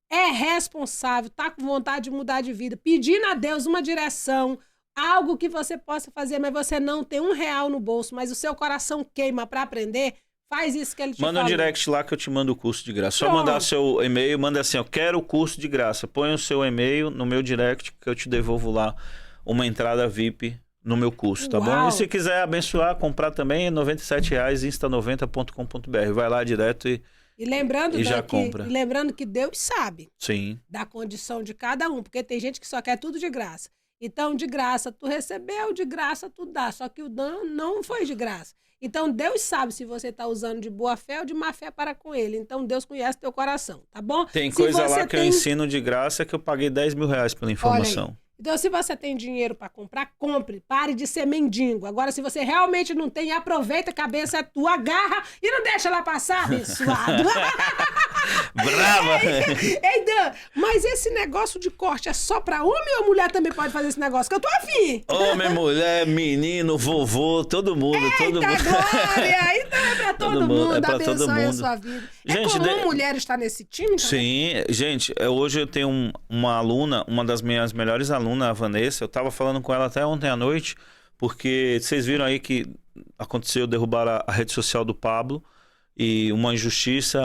A: é responsável, tá com vontade de mudar de vida, pedindo a Deus uma direção, algo que você possa fazer, mas você não tem R$ 1 no bolso, mas o seu coração queima para aprender, faz isso que ele te
B: Manda um
A: falou.
B: direct lá que eu te mando o curso de graça. Só
A: Pronto.
B: mandar seu e-mail, manda assim, eu quero o curso de graça. Põe o seu e-mail no meu direct que eu te devolvo lá uma entrada VIP no meu curso, tá bom?
A: Uau.
B: E se quiser abençoar, comprar também, é R$ 97,00, insta90.com.br. Vai lá direto e
A: lembrando,
B: e já
A: Dan,
B: compra.
A: e lembrando que Deus sabe
B: sim.
A: da condição de cada um, porque tem gente que só quer tudo de graça. Então, de graça tu recebeu, de graça tu dá, só que o Dan não foi de graça. Então, Deus sabe se você está usando de boa fé ou de má fé para com ele. Então, Deus conhece teu coração, tá bom?
B: Tem
A: Se
B: coisa
A: você
B: lá que eu ensino de graça que eu paguei R$ 10.000 pela informação.
A: Então, se você tem dinheiro para comprar, compre. Pare de ser mendigo. Agora, se você realmente não tem, aproveita, a cabeça é tua, agarra e não deixa ela passar, abençoado.
B: Brava!
A: Ei, Dan, mas esse negócio de corte é só pra homem ou a mulher também pode fazer esse negócio? Que eu tô afim.
B: Homem, mulher, menino, vovô, todo mundo, todo
A: Eita,
B: mundo.
A: Glória! Então é pra todo mundo,
B: é pra
A: abençoe
B: todo
A: a
B: mundo.
A: sua vida.
B: Gente,
A: É comum mulher estar nesse time também?
B: Sim, gente, hoje eu tenho uma aluna, uma das minhas melhores alunas, a Vanessa, eu tava falando com ela até ontem à noite, porque vocês viram aí que aconteceu derrubar a rede social do Pablo e uma injustiça,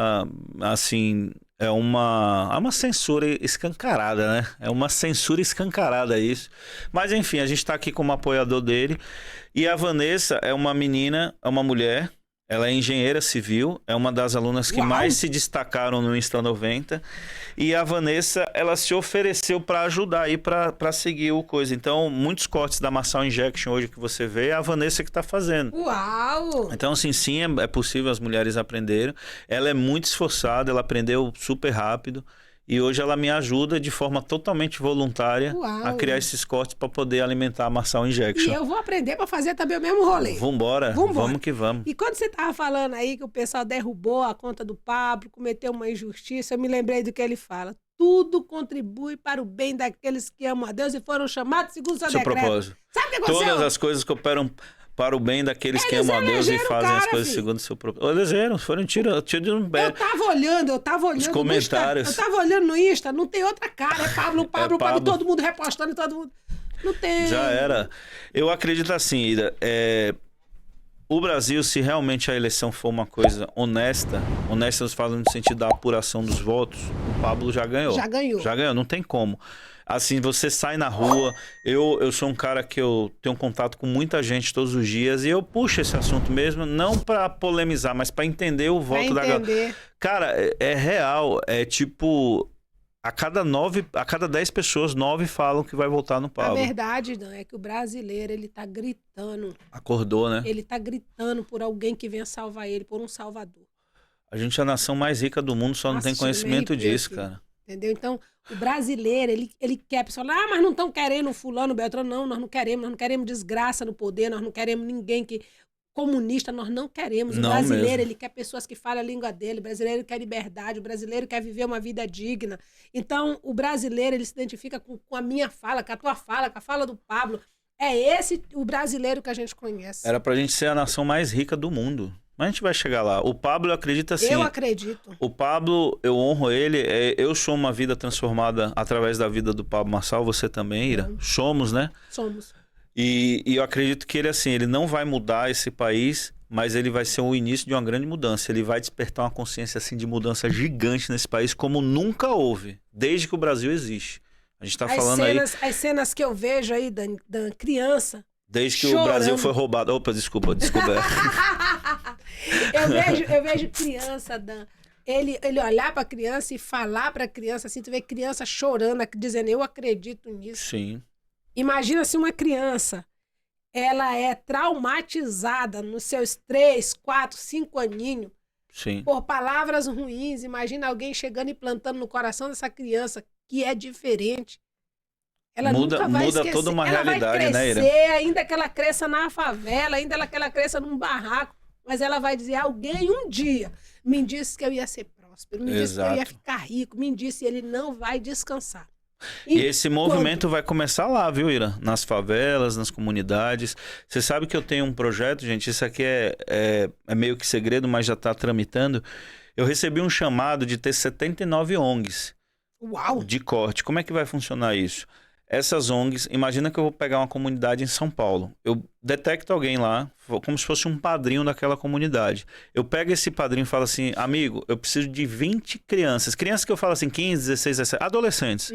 B: assim, é uma censura escancarada, né? É uma censura escancarada isso. Mas enfim, a gente tá aqui como apoiador dele e a Vanessa é uma menina, é uma mulher. Ela é engenheira civil, é uma das alunas que mais se destacaram no Insta90. E a Vanessa, ela se ofereceu para ajudar aí, para seguir o coisa. Então, muitos cortes da Marçal Injection hoje que você vê, é a Vanessa que está fazendo.
A: Uau!
B: Então, assim, sim, é possível as mulheres aprenderem. Ela é muito esforçada, ela aprendeu super rápido. E hoje ela me ajuda de forma totalmente voluntária a criar esses cortes para poder alimentar a Marçal Injection.
A: E eu vou aprender para fazer também o mesmo rolê.
B: Vambora, vamos que vamos.
A: E quando você tava falando aí que o pessoal derrubou a conta do Pablo, cometeu uma injustiça, eu me lembrei do que ele fala. Tudo contribui para o bem daqueles que amam a Deus e foram chamados segundo o seu decreto.
B: Propósito.
A: Sabe o que aconteceu?
B: Todas as coisas cooperam para o bem daqueles que amam a Deus e fazem as coisas segundo o seu propósito. Elegeram, foram tiro de um
A: Eu tava olhando
B: os comentários.
A: Eu tava olhando no Insta, não tem outra cara, é Pablo, todo mundo repostando, todo mundo... Não tem...
B: Já era. Eu acredito assim, Ida, o Brasil, se realmente a eleição for uma coisa honesta nós falamos no sentido da apuração dos votos, o Pablo já ganhou.
A: Já ganhou,
B: não tem como. Assim, você sai na rua, eu sou um cara que eu tenho contato com muita gente todos os dias e eu puxo esse assunto mesmo, não para polemizar, mas para entender o voto da galera. Cara, é real, é tipo... A cada 10 pessoas, 9 falam que vai votar no Pablo.
A: A verdade, Dan, é que o brasileiro, ele tá gritando.
B: Acordou, né?
A: Ele tá gritando por alguém que venha salvar ele, por um salvador.
B: A gente é a nação mais rica do mundo, só não tem conhecimento disso, cara.
A: Entendeu? Então, o brasileiro, ele quer, pessoal, mas não estão querendo fulano, Beltrano, não, nós não queremos desgraça no poder, nós não queremos ninguém que... Comunista, nós não queremos. O brasileiro, ele quer pessoas que falam a língua dele. O brasileiro quer liberdade. O brasileiro quer viver uma vida digna. Então, o brasileiro, ele se identifica com a minha fala, com a tua fala, com a fala do Pablo. É esse o brasileiro que a gente conhece.
B: Era pra gente ser a nação mais rica do mundo. Mas a gente vai chegar lá. O Pablo acredita assim.
A: Eu acredito.
B: O Pablo, eu honro ele. Eu sou uma vida transformada através da vida do Pablo Marçal. Você também, Ira? Somos, né?
A: Somos.
B: E eu acredito que ele, assim, ele não vai mudar esse país, mas ele vai ser o início de uma grande mudança. Ele vai despertar uma consciência, assim, de mudança gigante nesse país, como nunca houve, desde que o Brasil existe. A gente tá falando aí...
A: As cenas que eu vejo aí da criança...
B: Desde que o Brasil foi roubado... Opa, desculpa.
A: eu vejo criança, Dan... Ele olhar para a criança e falar para a criança, assim, tu vê criança chorando, dizendo, eu acredito nisso.
B: Sim.
A: Imagina se uma criança, ela é traumatizada nos seus 3, 4, 5 aninhos,
B: sim,
A: por palavras ruins. Imagina alguém chegando e plantando no coração dessa criança que é diferente. Ela nunca vai esquecer.
B: Toda uma realidade,
A: vai crescer,
B: né, Ira?
A: ainda que ela cresça na favela, ainda que ela cresça num barraco, mas ela vai dizer, alguém um dia me disse que eu ia ser próspero, me disse que eu ia ficar rico, me disse, ele não vai descansar.
B: E esse movimento vai começar lá, viu, Ira? Nas favelas, nas comunidades. Você sabe que eu tenho um projeto, gente, isso aqui é meio que segredo, mas já está tramitando. Eu recebi um chamado de ter 79 ONGs.
A: Uau!
B: de corte. Como é que vai funcionar isso? Essas ONGs, imagina que eu vou pegar uma comunidade em São Paulo. Eu detecto alguém lá, como se fosse um padrinho daquela comunidade. Eu pego esse padrinho e falo assim, amigo, eu preciso de 20 crianças. Crianças que eu falo assim, 15, 16, 17, adolescentes.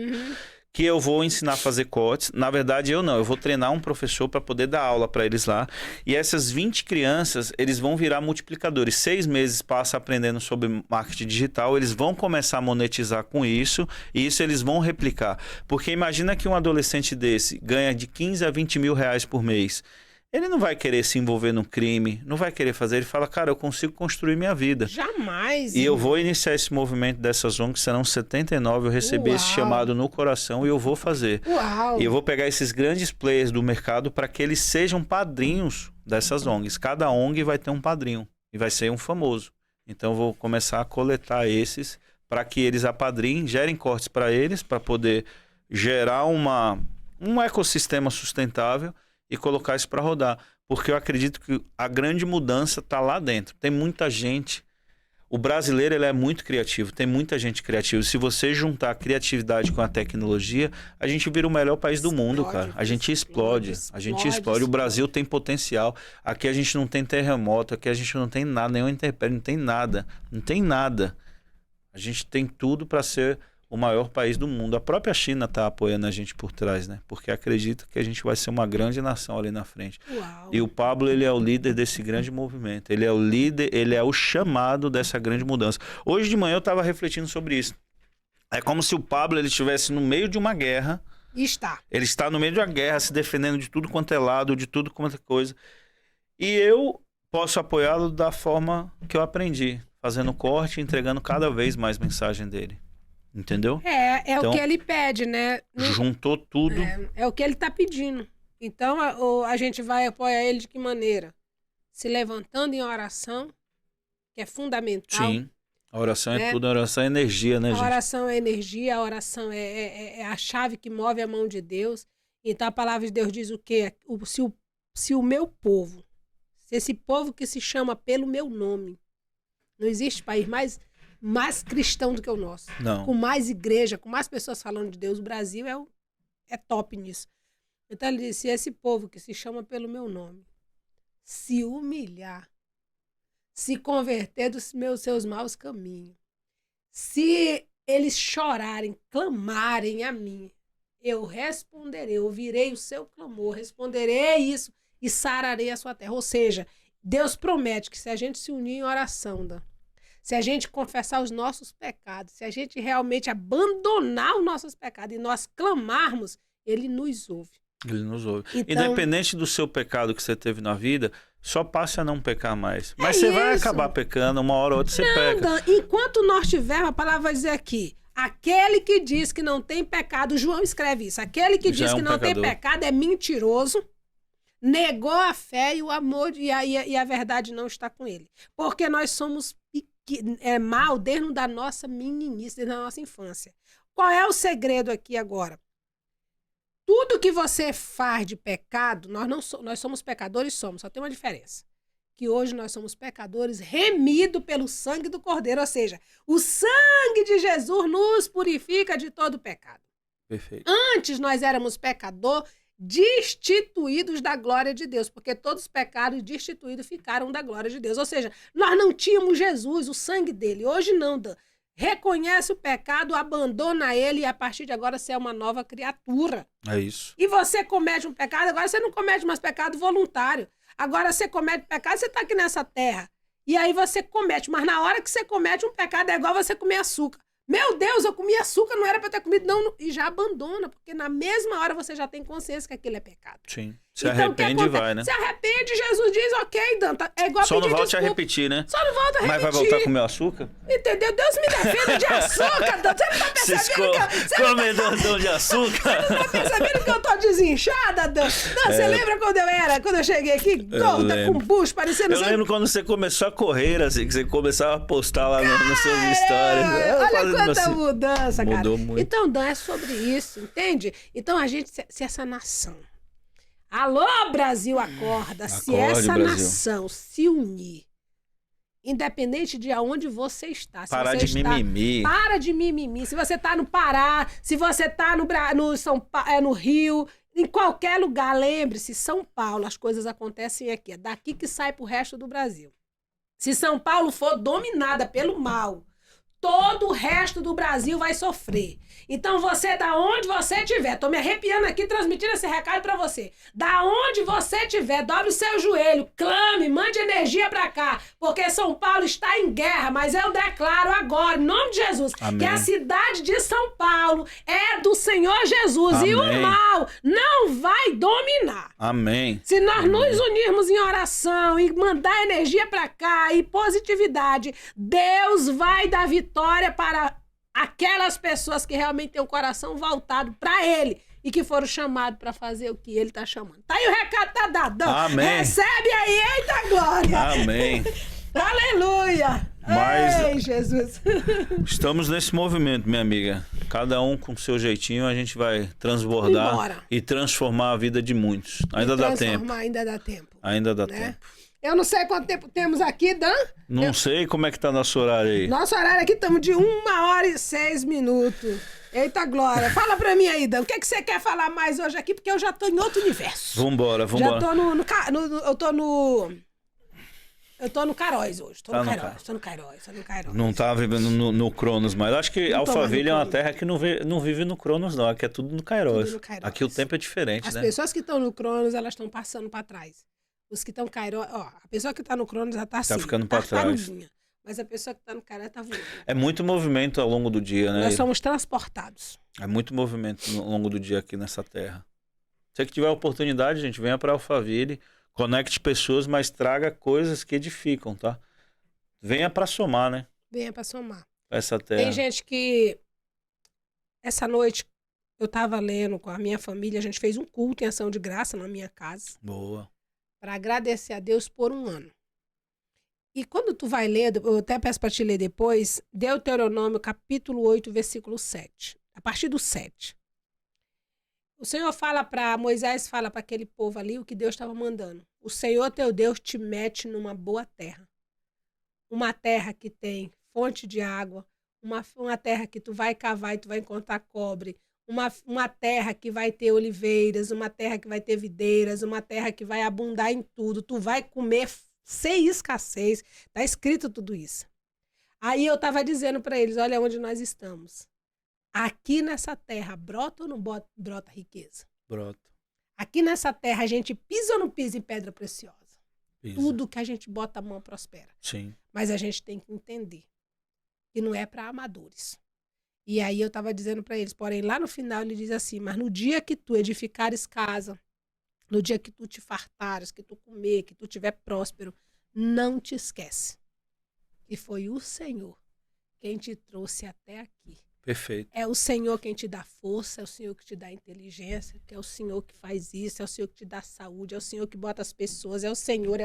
B: Que eu vou ensinar a fazer cortes. Na verdade, eu não. Eu vou treinar um professor para poder dar aula para eles lá. E essas 20 crianças, eles vão virar multiplicadores. 6 meses passa aprendendo sobre marketing digital. Eles vão começar a monetizar com isso. E isso eles vão replicar. Porque imagina que um adolescente desse ganha de 15 a 20 mil reais por mês. Ele não vai querer se envolver no crime, não vai querer fazer. Ele fala, cara, eu consigo construir minha vida.
A: Jamais.
B: E eu vou iniciar esse movimento dessas ONGs, serão 79. Eu recebi esse chamado no coração e eu vou fazer.
A: Uau.
B: E eu vou pegar esses grandes players do mercado para que eles sejam padrinhos dessas ONGs. Cada ONG vai ter um padrinho e vai ser um famoso. Então eu vou começar a coletar esses para que eles apadrinhem, gerem cortes para eles, para poder gerar um ecossistema sustentável e colocar isso para rodar. Porque eu acredito que a grande mudança está lá dentro. Tem muita gente. O brasileiro ele é muito criativo. Tem muita gente criativa. Se você juntar a criatividade com a tecnologia, a gente vira o melhor país do mundo, cara. A gente explode. A gente explode. O Brasil tem potencial. Aqui a gente não tem terremoto. Aqui a gente não tem nada. Nenhum intempérie. Não tem nada. Não tem nada. A gente tem tudo para ser o maior país do mundo. A própria China está apoiando a gente por trás, né? Porque acredita que a gente vai ser uma grande nação ali na frente.
A: Uau.
B: E o Pablo, ele é o líder desse grande movimento. Ele é o líder, ele é o chamado dessa grande mudança. Hoje de manhã eu estava refletindo sobre isso. É como se o Pablo ele estivesse no meio de uma guerra.
A: Está.
B: Ele está no meio de uma guerra, se defendendo de tudo quanto é lado, de tudo quanto é coisa. E eu posso apoiá-lo da forma que eu aprendi, fazendo corte e entregando cada vez mais mensagem dele. Entendeu?
A: É
B: Então,
A: o que ele pede, né?
B: Juntou tudo.
A: É o que ele está pedindo. Então, a gente vai apoiar ele de que maneira? Se levantando em oração, que é fundamental.
B: Sim. A oração é
A: né?
B: tudo, a oração é energia, né, gente?
A: A oração é energia, a oração é a chave que move a mão de Deus. Então, a palavra de Deus diz o quê? Se o meu povo, se esse povo que se chama pelo meu nome, não existe país mais cristão do que o nosso.
B: Não.
A: Com mais igreja, com mais pessoas falando de Deus. O Brasil é top nisso. Então ele disse, esse povo que se chama pelo meu nome, se humilhar, se converter dos seus maus caminhos, se eles chorarem, clamarem a mim, eu responderei, ouvirei o seu clamor, responderei isso e sararei a sua terra. Ou seja, Deus promete que se a gente se unir em oração, se a gente confessar os nossos pecados, se a gente realmente abandonar os nossos pecados e nós clamarmos, ele nos ouve.
B: Ele nos ouve.
A: Então,
B: independente do seu pecado que você teve na vida, só passe a não pecar mais. Mas você vai acabar pecando, uma hora ou outra você peca.
A: Enquanto nós tivermos, a palavra vai dizer aqui, aquele que diz que não tem pecado, João escreve isso, aquele que diz que não tem pecado é mentiroso, negou a fé e o amor e a verdade não está com ele. Porque nós somos mal desde da nossa meninice, desde a nossa infância. Qual é o segredo aqui agora? Tudo que você faz de pecado, nós somos pecadores, só tem uma diferença. Que hoje nós somos pecadores remidos pelo sangue do Cordeiro, ou seja, o sangue de Jesus nos purifica de todo pecado.
B: Perfeito.
A: Antes nós éramos pecadores destituídos da glória de Deus, porque todos os pecados destituídos ficaram da glória de Deus. Ou seja, nós não tínhamos Jesus, o sangue dele. Hoje não, Dan. Reconhece o pecado, abandona ele e a partir de agora você é uma nova criatura.
B: É isso.
A: E você comete um pecado, agora você não comete mais pecado voluntário. Agora você comete pecado, você está aqui nessa terra. E aí você comete, mas na hora que você comete um pecado é igual você comer açúcar. Meu Deus, eu comi açúcar, não era para ter comido, não. E já abandona, porque na mesma hora você já tem consciência que aquilo é pecado.
B: Sim. Se arrepende e vai, né?
A: Se arrepende, Jesus diz, ok, Dan, é igual
B: só não volte a repetir, né?
A: Só não volta a repetir.
B: Mas vai voltar a comer açúcar?
A: Entendeu? Deus me defenda de açúcar, Dan. Você não tá percebendo que eu...
B: Comedor de açúcar.
A: Você não tá percebendo que eu tô desinchada, Dan? Não, você lembra quando eu cheguei aqui, gorda, com bucho, parecendo...
B: Eu lembro quando você começou a correr, assim, que você começava a postar lá nos seus stories.
A: Olha quanta assim. Mudança, cara.
B: Mudou muito.
A: Então, Dan, é sobre isso, entende? Então, a gente, se essa nação... Alô, Brasil, acorda. Se essa nação se unir Independente de aonde você está.
B: Parar de mimimi.
A: Para de mimimi. Se você tá no Pará, se você tá no Rio, em qualquer lugar, lembre-se, São Paulo, as coisas acontecem aqui. É daqui que sai pro resto do Brasil. Se São Paulo for dominada pelo mal, todo o resto do Brasil vai sofrer. Então você, da onde você estiver, tô me arrepiando aqui transmitindo esse recado pra você. Da onde você estiver, dobre o seu joelho, clame, mande energia pra cá, porque São Paulo está em guerra, mas eu declaro agora, em nome de Jesus,
B: Amém.
A: que a cidade de São Paulo é do Senhor Jesus.
B: Amém.
A: E o mal não vai dominar.
B: Amém.
A: Se nós nos unirmos em oração e mandar energia pra cá e positividade, Deus vai dar vitória para aquelas pessoas que realmente têm o coração voltado para Ele e que foram chamados para fazer o que Ele está chamando. Tá aí o recado, tá dado.
B: Amém.
A: Recebe aí, eita glória.
B: Amém.
A: Aleluia.
B: Mas
A: ei, Jesus.
B: estamos nesse movimento, minha amiga. Cada um com o seu jeitinho, a gente vai transbordar
A: Embora.
B: e transformar a vida de muitos. Ainda dá tempo.
A: Ainda dá tempo.
B: Ainda dá
A: Né?
B: tempo.
A: Eu não sei quanto tempo temos aqui, Dan.
B: Não sei como é que tá nosso horário aí.
A: Nosso horário aqui estamos de 1h06. Eita glória. Fala pra mim aí, Dan. O que você quer falar mais hoje aqui? Porque eu já tô em outro universo.
B: Vambora.
A: Já tô eu tô no Caróis hoje. Tô no Caróis.
B: Não tá vivendo no Cronos, mas eu acho que
A: Não tô
B: Alphaville é
A: mais
B: uma
A: no
B: terra que não vive no Cronos, não. Aqui é tudo no Kairos.
A: Tudo no Kairos.
B: Aqui o tempo é diferente,
A: As
B: né?
A: pessoas que estão no Cronos, elas estão passando pra trás. Os que estão Kairos, ó, a pessoa que tá no Cronos já tá assim.
B: ficando pra trás.
A: tartaruguinha. Mas a pessoa que tá no Kairos tá voando.
B: É muito movimento ao longo do dia, né?
A: Nós somos transportados.
B: É muito movimento ao longo do dia aqui nessa terra. Se você que tiver oportunidade, gente, venha para Alphaville, conecte pessoas, mas traga coisas que edificam, tá? Venha para somar, né?
A: Venha pra somar.
B: Essa terra.
A: Tem gente que... Essa noite, eu tava lendo com a minha família, a gente fez um culto em ação de graça na minha casa,
B: Boa.
A: para agradecer a Deus por um ano. E quando tu vai ler, eu até peço para te ler depois, Deuteronômio capítulo 8, versículo 7. A partir do 7. O Senhor fala para Moisés, fala para aquele povo ali o que Deus estava mandando. O Senhor teu Deus te mete numa boa terra. Uma terra que tem fonte de água, uma terra que tu vai cavar e tu vai encontrar cobre, uma terra que vai ter oliveiras, uma terra que vai ter videiras, uma terra que vai abundar em tudo. Tu vai comer sem escassez. Tá escrito tudo isso. Aí eu tava dizendo para eles, olha onde nós estamos. Aqui nessa terra, brota ou não brota riqueza?
B: Brota.
A: Aqui nessa terra, a gente pisa ou não pisa em pedra preciosa?
B: Pisa.
A: Tudo que a gente bota a mão prospera.
B: Sim.
A: Mas a gente tem que entender que não é para amadores. E aí eu estava dizendo para eles, porém lá no final ele diz assim, mas no dia que tu edificares casa, no dia que tu te fartares, que tu comer, que tu tiver próspero, não te esquece que foi o Senhor quem te trouxe até aqui.
B: Perfeito.
A: É o Senhor quem te dá força, é o Senhor que te dá inteligência, é o Senhor que faz isso, é o Senhor que te dá saúde, é o Senhor que bota as pessoas, é o Senhor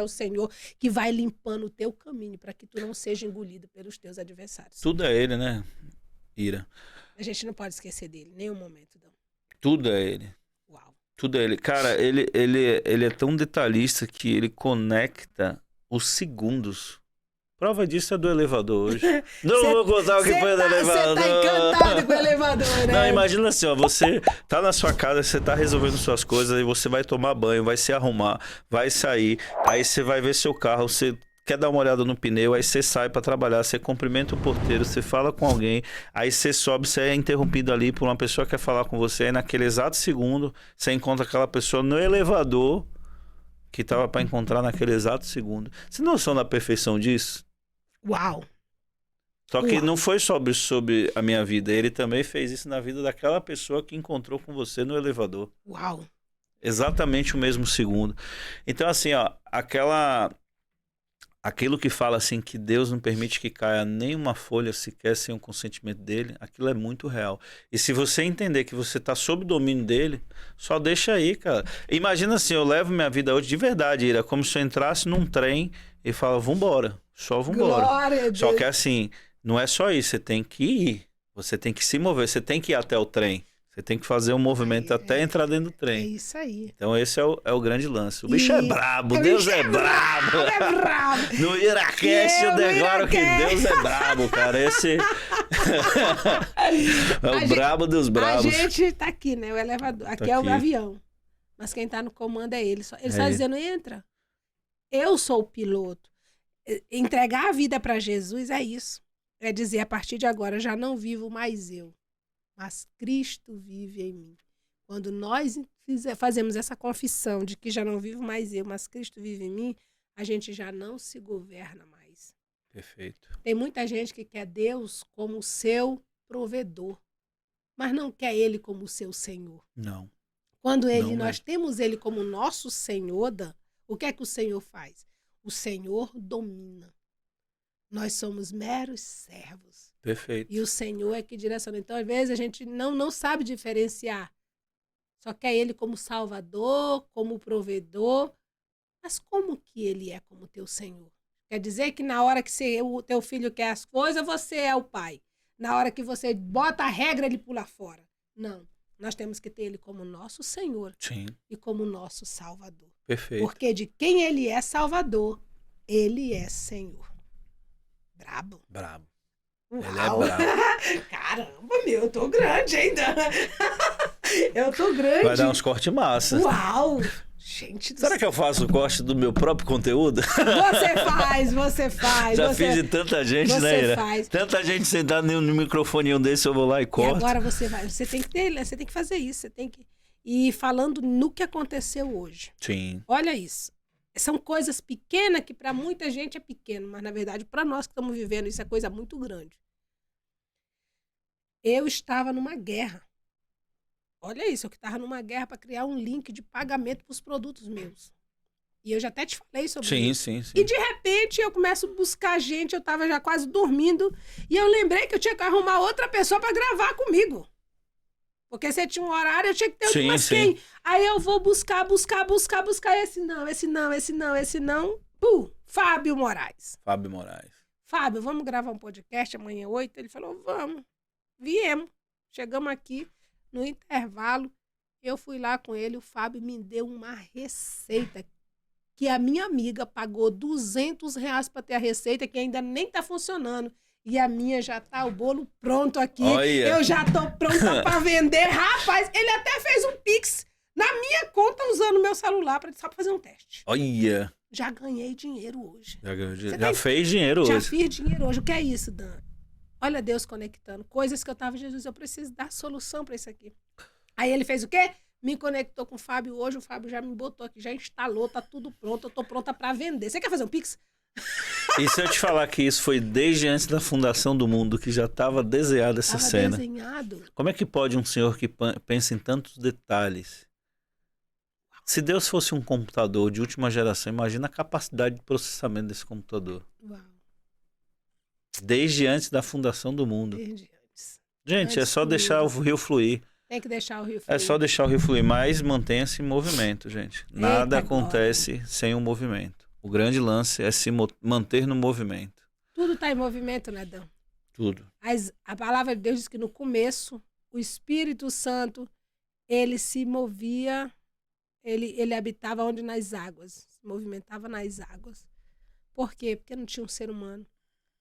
A: que vai limpando o teu caminho para que tu não seja engolido pelos teus adversários.
B: Tudo é ele, né, Ira?
A: A gente não pode esquecer dele, nenhum momento. Não.
B: Tudo é ele.
A: Uau.
B: Tudo é ele. Cara, ele é tão detalhista que ele conecta os segundos. Prova disso é do elevador hoje. Não vou contar o que foi do elevador.
A: Você tá encantado com o elevador, né?
B: Não, imagina assim, ó, você tá na sua casa, você tá resolvendo suas coisas, aí você vai tomar banho, vai se arrumar, vai sair, aí você vai ver seu carro, você quer dar uma olhada no pneu, aí você sai pra trabalhar, você cumprimenta o porteiro, você fala com alguém, aí você sobe, você é interrompido ali por uma pessoa que quer falar com você, aí naquele exato segundo, você encontra aquela pessoa no elevador que tava pra encontrar naquele exato segundo. Você tem noção da perfeição disso?
A: Uau.
B: Só que
A: Uau.
B: não foi sobre a minha vida, ele também fez isso na vida daquela pessoa que encontrou com você no elevador.
A: Uau.
B: Exatamente o mesmo segundo. Então assim, ó, aquilo que fala assim que Deus não permite que caia nenhuma folha sequer sem o consentimento dele, aquilo é muito real. E se você entender que você está sob o domínio dele, só deixa aí, cara. Imagina assim, eu levo minha vida hoje de verdade, Ira, como se eu entrasse num trem e fala, vambora, só vambora.
A: Glória a Deus.
B: Só que assim, não é só isso, você tem que ir, você tem que se mover, você tem que ir até o trem. Você tem que fazer um movimento até entrar dentro do
A: É
B: trem.
A: isso aí.
B: Então esse é o grande lance. O bicho é brabo, Deus é brabo.
A: É brabo.
B: No Iracast eu declaro que Deus é brabo, cara. Esse é o brabo dos brabos.
A: A gente tá aqui, né? O elevador. Aqui é o avião. Mas quem tá no comando é ele. Ele só dizendo, entra. Eu sou o piloto. Entregar a vida para Jesus é isso. É dizer, a partir de agora, já não vivo mais eu, mas Cristo vive em mim. Quando nós fazemos essa confissão de que já não vivo mais eu, mas Cristo vive em mim, a gente já não se governa mais.
B: Perfeito.
A: Tem muita gente que quer Deus como seu provedor, mas não quer Ele como seu Senhor.
B: Não.
A: Quando nós temos Ele como nosso Senhor, o que é que o Senhor faz? O Senhor domina. Nós somos meros servos.
B: Perfeito.
A: E o Senhor é que direciona. Então, às vezes, a gente não sabe diferenciar. Só quer Ele como Salvador, como provedor. Mas como que Ele é como teu Senhor? Quer dizer que na hora que o teu filho quer as coisas, você é o pai. Na hora que você bota a regra, ele pula fora. Não. Nós temos que ter Ele como nosso Senhor.
B: Sim.
A: E como nosso Salvador.
B: Perfeito.
A: Porque de quem Ele é Salvador, Ele é Senhor. Brabo.
B: Brabo.
A: Uau.
B: Ele é brabo.
A: Caramba, meu, eu tô grande ainda. Eu tô grande.
B: Vai dar uns cortes massa.
A: Uau! Gente do
B: Será que eu faço corte do meu próprio conteúdo?
A: Você faz.
B: Já fiz de tanta gente, né, Ira?
A: Faz.
B: Tanta gente sentada no microfone desse, eu vou lá e corto.
A: E agora você vai. Você tem que fazer isso. Você tem que ir falando no que aconteceu hoje.
B: Sim.
A: Olha isso. São coisas pequenas que para muita gente é pequeno, mas na verdade para nós que estamos vivendo isso é coisa muito grande. Eu estava numa guerra. Olha isso, eu estava numa guerra para criar um link de pagamento para os produtos meus. E eu já até te falei sobre isso.
B: Sim.
A: E de repente eu começo a buscar gente, eu estava já quase dormindo, e eu lembrei que eu tinha que arrumar outra pessoa para gravar comigo. Porque você tinha um horário, eu tinha que ter outro, mas quem? Aí eu vou buscar, esse não. Fábio Moraes. Fábio, vamos gravar um podcast amanhã 8? Ele falou, vamos. Viemos. Chegamos aqui, no intervalo, eu fui lá com ele, o Fábio me deu uma receita que a minha amiga pagou R$200 para ter a receita, que ainda nem tá funcionando. E a minha já tá o bolo pronto aqui.
B: Olha.
A: Eu já tô pronta para vender. Rapaz, ele até fez um Pix na minha conta usando o meu celular só para fazer um teste.
B: Olha.
A: Já ganhei dinheiro hoje.
B: Já fez dinheiro hoje.
A: Já fiz dinheiro hoje. O que é isso, Dan? Olha Deus conectando. Coisas que eu tava, Jesus, eu preciso dar solução para isso aqui. Aí ele fez o quê? Me conectou com o Fábio hoje. O Fábio já me botou aqui, já instalou, tá tudo pronto. Eu tô pronta para vender. Você quer fazer um Pix?
B: E se eu te falar que isso foi desde antes da fundação do mundo, que já estava desenhada essa cena?
A: Desenhado.
B: Como é que pode um senhor que pensa em tantos detalhes? Se Deus fosse um computador de última geração, imagina a capacidade de processamento desse computador.
A: Uau.
B: Desde antes da fundação do mundo.
A: Desde antes.
B: Gente, é só deixar o rio fluir.
A: Tem que deixar o rio fluir.
B: É só deixar o rio fluir, mas mantenha-se em movimento, gente. Nada acontece sem um movimento. O grande lance é se manter no movimento.
A: Tudo está em movimento, né, Dan?
B: Tudo.
A: A palavra de Deus diz que no começo, o Espírito Santo, ele se movia, ele habitava onde? Nas águas. Se movimentava nas águas. Por quê? Porque não tinha um ser humano.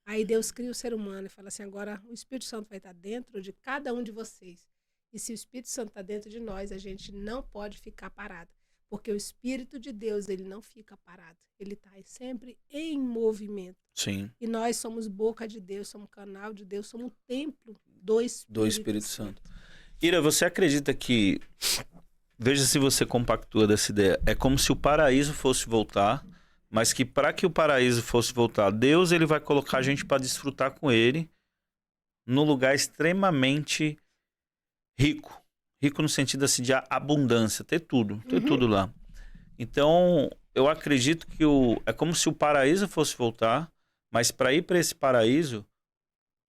A: Aí Deus cria o ser humano e fala assim, agora o Espírito Santo vai estar dentro de cada um de vocês. E se o Espírito Santo está dentro de nós, a gente não pode ficar parado. Porque o Espírito de Deus, ele não fica parado. Ele está sempre em movimento.
B: Sim.
A: E nós somos boca de Deus, somos canal de Deus, somos templo do Espírito Santo.
B: Ira, você acredita que... Veja se você compactua dessa ideia. É como se o paraíso fosse voltar, mas que para que o paraíso fosse voltar, Deus ele vai colocar a gente para desfrutar com ele num lugar extremamente rico. Rico no sentido assim de abundância, ter tudo lá. Então, eu acredito que é como se o paraíso fosse voltar, mas para ir para esse paraíso,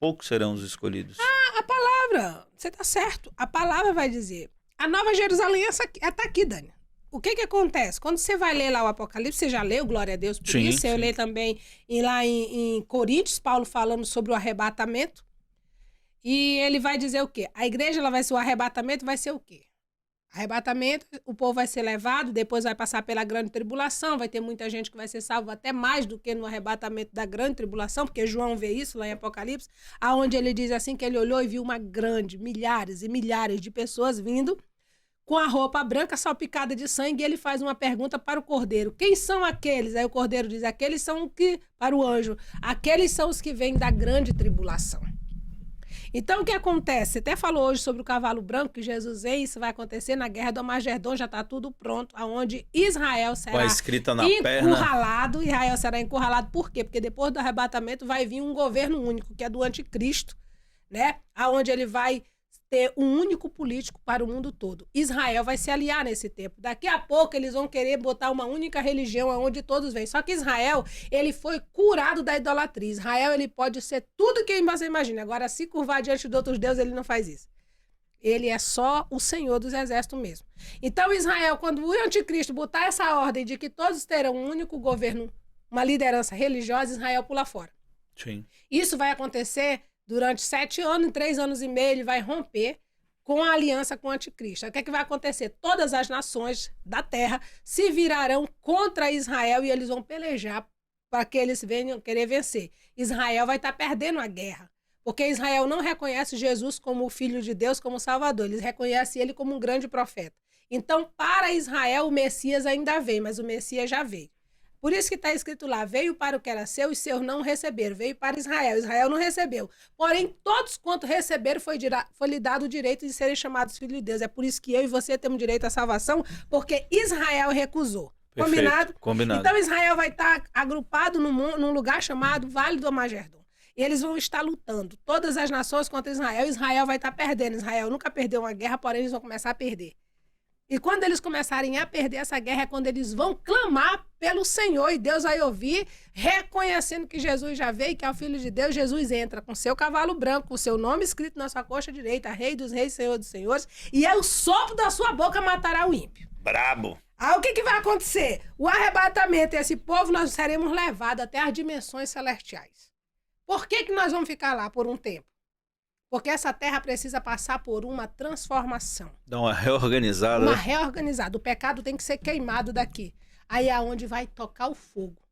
B: poucos serão os escolhidos.
A: A palavra, você tá certo. A palavra vai dizer, a Nova Jerusalém está aqui, Dani. O que acontece? Quando você vai ler lá o Apocalipse, você já leu, glória a Deus por isso. Eu leio também lá em Coríntios, Paulo falando sobre o arrebatamento. E ele vai dizer o quê? A igreja, o arrebatamento vai ser o quê? Arrebatamento, o povo vai ser levado, depois vai passar pela grande tribulação, vai ter muita gente que vai ser salva até mais do que no arrebatamento da grande tribulação, porque João vê isso lá em Apocalipse, aonde ele diz assim que ele olhou e viu uma grande, milhares e milhares de pessoas vindo com a roupa branca salpicada de sangue, e ele faz uma pergunta para o cordeiro. Quem são aqueles? Aí o cordeiro diz, aqueles são para o anjo, aqueles são os que vêm da grande tribulação. Então, o que acontece? Você até falou hoje sobre o cavalo branco, que Jesus vem, isso vai acontecer na guerra do Armagedon, já está tudo pronto, aonde Israel será encurralado. Israel será encurralado, por quê? Porque depois do arrebatamento vai vir um governo único, que é do anticristo, né? Aonde ele vai ter um único político para o mundo todo. Israel vai se aliar nesse tempo. Daqui a pouco eles vão querer botar uma única religião onde todos vêm. Só que Israel, ele foi curado da idolatria. Israel, ele pode ser tudo que você imagina. Agora, se curvar diante de outros deuses, ele não faz isso. Ele é só o Senhor dos exércitos mesmo. Então, Israel, quando o anticristo botar essa ordem de que todos terão um único governo, uma liderança religiosa, Israel pula fora.
B: Sim.
A: Isso vai acontecer durante 7 anos, em 3 anos e meio, ele vai romper com a aliança com o anticristo. O que é que vai acontecer? Todas as nações da terra se virarão contra Israel e eles vão pelejar para que eles venham querer vencer. Israel vai estar perdendo a guerra, porque Israel não reconhece Jesus como o Filho de Deus, como Salvador. Eles reconhecem ele como um grande profeta. Então, para Israel, o Messias ainda vem, mas o Messias já veio. Por isso que está escrito lá, veio para o que era seu e seus não receberam. Veio para Israel, Israel não recebeu. Porém, todos quanto receberam foi lhe dado o direito de serem chamados filhos de Deus. É por isso que eu e você temos direito à salvação, porque Israel recusou.
B: Perfeito.
A: Combinado?
B: Combinado.
A: Então Israel vai estar agrupado num lugar chamado Vale do Armagedon. E eles vão estar lutando, todas as nações contra Israel. Israel vai estar perdendo. Israel nunca perdeu uma guerra, porém eles vão começar a perder. E quando eles começarem a perder essa guerra, é quando eles vão clamar pelo Senhor, e Deus vai ouvir, reconhecendo que Jesus já veio, que é o Filho de Deus. Jesus entra com seu cavalo branco, com seu nome escrito na sua coxa direita, Rei dos Reis, Senhor dos Senhores, e é o sopro da sua boca matará o ímpio.
B: Brabo!
A: Aí o que vai acontecer? O arrebatamento, esse povo, nós seremos levados até as dimensões celestiais. Por que nós vamos ficar lá por um tempo? Porque essa terra precisa passar por uma transformação.
B: Dá uma reorganizada.
A: Uma reorganizada. O pecado tem que ser queimado daqui. Aí é onde vai tocar o fogo.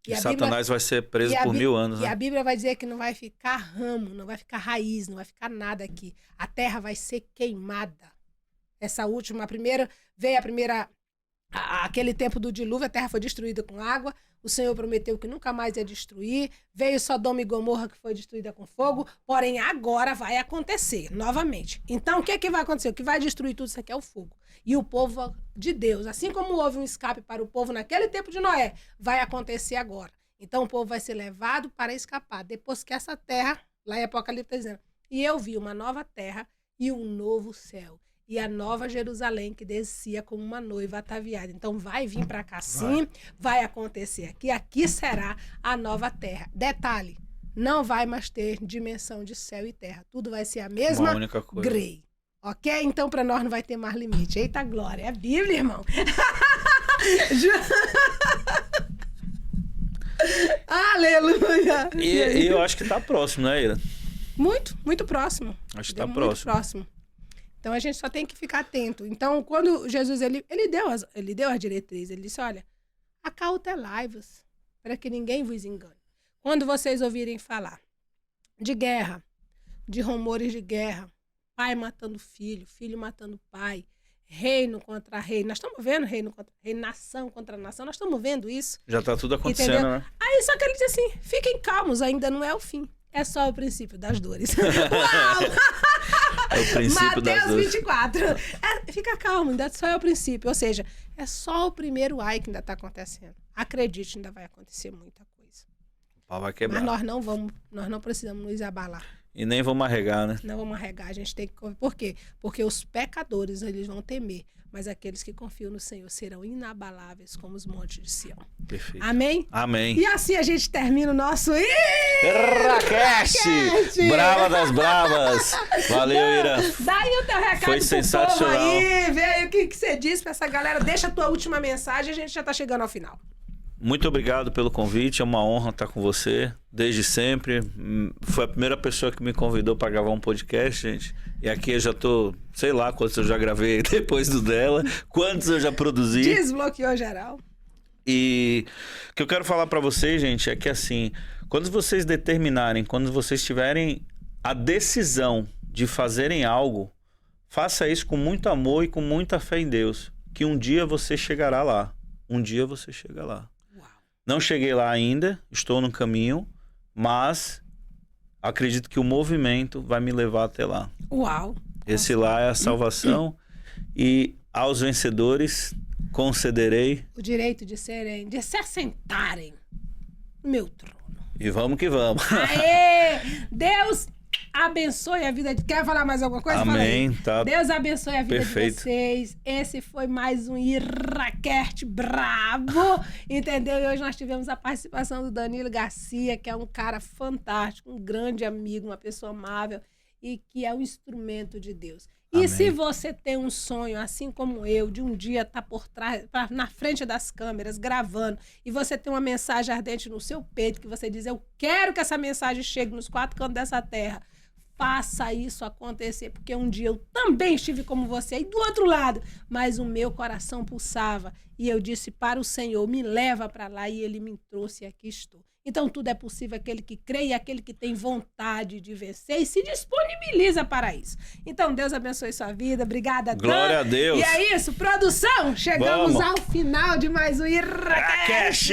B: E Satanás vai ser preso por 1000 anos.
A: E a Bíblia vai dizer que não vai ficar ramo, não vai ficar raiz, não vai ficar nada aqui. A terra vai ser queimada. Essa última, aquele tempo do dilúvio, a terra foi destruída com água. O Senhor prometeu que nunca mais ia destruir. Veio Sodoma e Gomorra, que foi destruída com fogo. Porém, agora vai acontecer novamente. Então, o que vai acontecer? O que vai destruir tudo isso aqui é o fogo. E o povo de Deus, assim como houve um escape para o povo naquele tempo de Noé, vai acontecer agora. Então, o povo vai ser levado para escapar. Depois que essa terra, lá em Apocalipse está dizendo, e eu vi uma nova terra e um novo céu. E a nova Jerusalém que descia como uma noiva ataviada. Então vai vir para cá sim, vai acontecer aqui. Aqui será a nova terra. Detalhe, não vai mais ter dimensão de céu e terra. Tudo vai ser a mesma
B: uma única coisa.
A: Grey. Ok? Então para nós não vai ter mais limite. Eita glória, é a Bíblia, irmão. Aleluia.
B: E eu acho que tá próximo, né, Ira?
A: Muito, muito próximo.
B: Acho que tá
A: muito próximo. Então, a gente só tem que ficar atento. Então, quando Jesus, ele deu as diretrizes, ele disse, olha, acautelai-vos, para que ninguém vos engane. Quando vocês ouvirem falar de guerra, de rumores de guerra, pai matando filho, filho matando pai, reino contra reino, nós estamos vendo reino contra reino, nação contra nação, nós estamos vendo isso.
B: Já está tudo acontecendo, entendeu? Né?
A: Aí, só que ele disse assim, fiquem calmos, ainda não é o fim. É só o princípio das dores. Uau!
B: É o princípio das dores.
A: Mateus 24. Fica calmo, ainda só é o princípio. Ou seja, é só o primeiro ai que ainda está acontecendo. Acredite, ainda vai acontecer muita coisa.
B: O pau vai quebrar.
A: Mas nós não precisamos nos abalar.
B: E nem vamos arregar, né?
A: Não vamos arregar, a gente tem que... Por quê? Porque os pecadores, eles vão temer. Mas aqueles que confiam no Senhor serão inabaláveis como os montes de Sião.
B: Perfeito.
A: Amém?
B: Amém.
A: E assim a gente termina o nosso...
B: Raquete! Brava das bravas! Valeu, Ira.
A: Dá aí o teu recado.
B: Foi sensacional.
A: Povo aí, vê aí o que você disse pra essa galera. Deixa a tua última mensagem, a gente já tá chegando ao final.
B: muito obrigado pelo convite. É uma honra estar com você desde sempre. Foi a primeira pessoa que me convidou para gravar um podcast, gente. E aqui eu já tô, sei lá quantos eu já gravei depois do dela, quantos eu já produzi.
A: Desbloqueou geral.
B: E o que eu quero falar para vocês, gente, é que assim, quando vocês determinarem, quando vocês tiverem a decisão de fazerem algo, faça isso com muito amor e com muita fé em Deus, que um dia você chegará lá. Um dia você chega lá.
A: Uau.
B: Não cheguei lá ainda, estou no caminho, mas acredito que o movimento vai me levar até lá.
A: Uau.
B: Esse lá é a salvação e aos vencedores concederei
A: o direito de se assentarem no meu trono.
B: E vamos que vamos.
A: Aê! Deus abençoe a vida de... Quer falar mais alguma coisa?
B: Amém. Tá.
A: Deus abençoe a vida
B: Perfeito.
A: de vocês. Esse foi mais um Iraquest brabo, entendeu? E hoje nós tivemos a participação do Danilo Garcia, que é um cara fantástico, um grande amigo, uma pessoa amável e que é um instrumento de Deus.
B: Amém.
A: E se você tem um sonho, assim como eu, de um dia estar por trás, na frente das câmeras, gravando, e você tem uma mensagem ardente no seu peito, que você diz, eu quero que essa mensagem chegue nos 4 cantos dessa terra, faça isso acontecer, porque um dia eu também estive como você, e do outro lado, mas o meu coração pulsava, e eu disse para o Senhor, me leva para lá, e Ele me trouxe e aqui estou. Então tudo é possível aquele que crê e aquele que tem vontade de vencer e se disponibiliza para isso. Então Deus abençoe sua vida. Obrigada, Dan.
B: Glória a Deus.
A: E é isso, produção. Chegamos ao final de mais um Iraquest.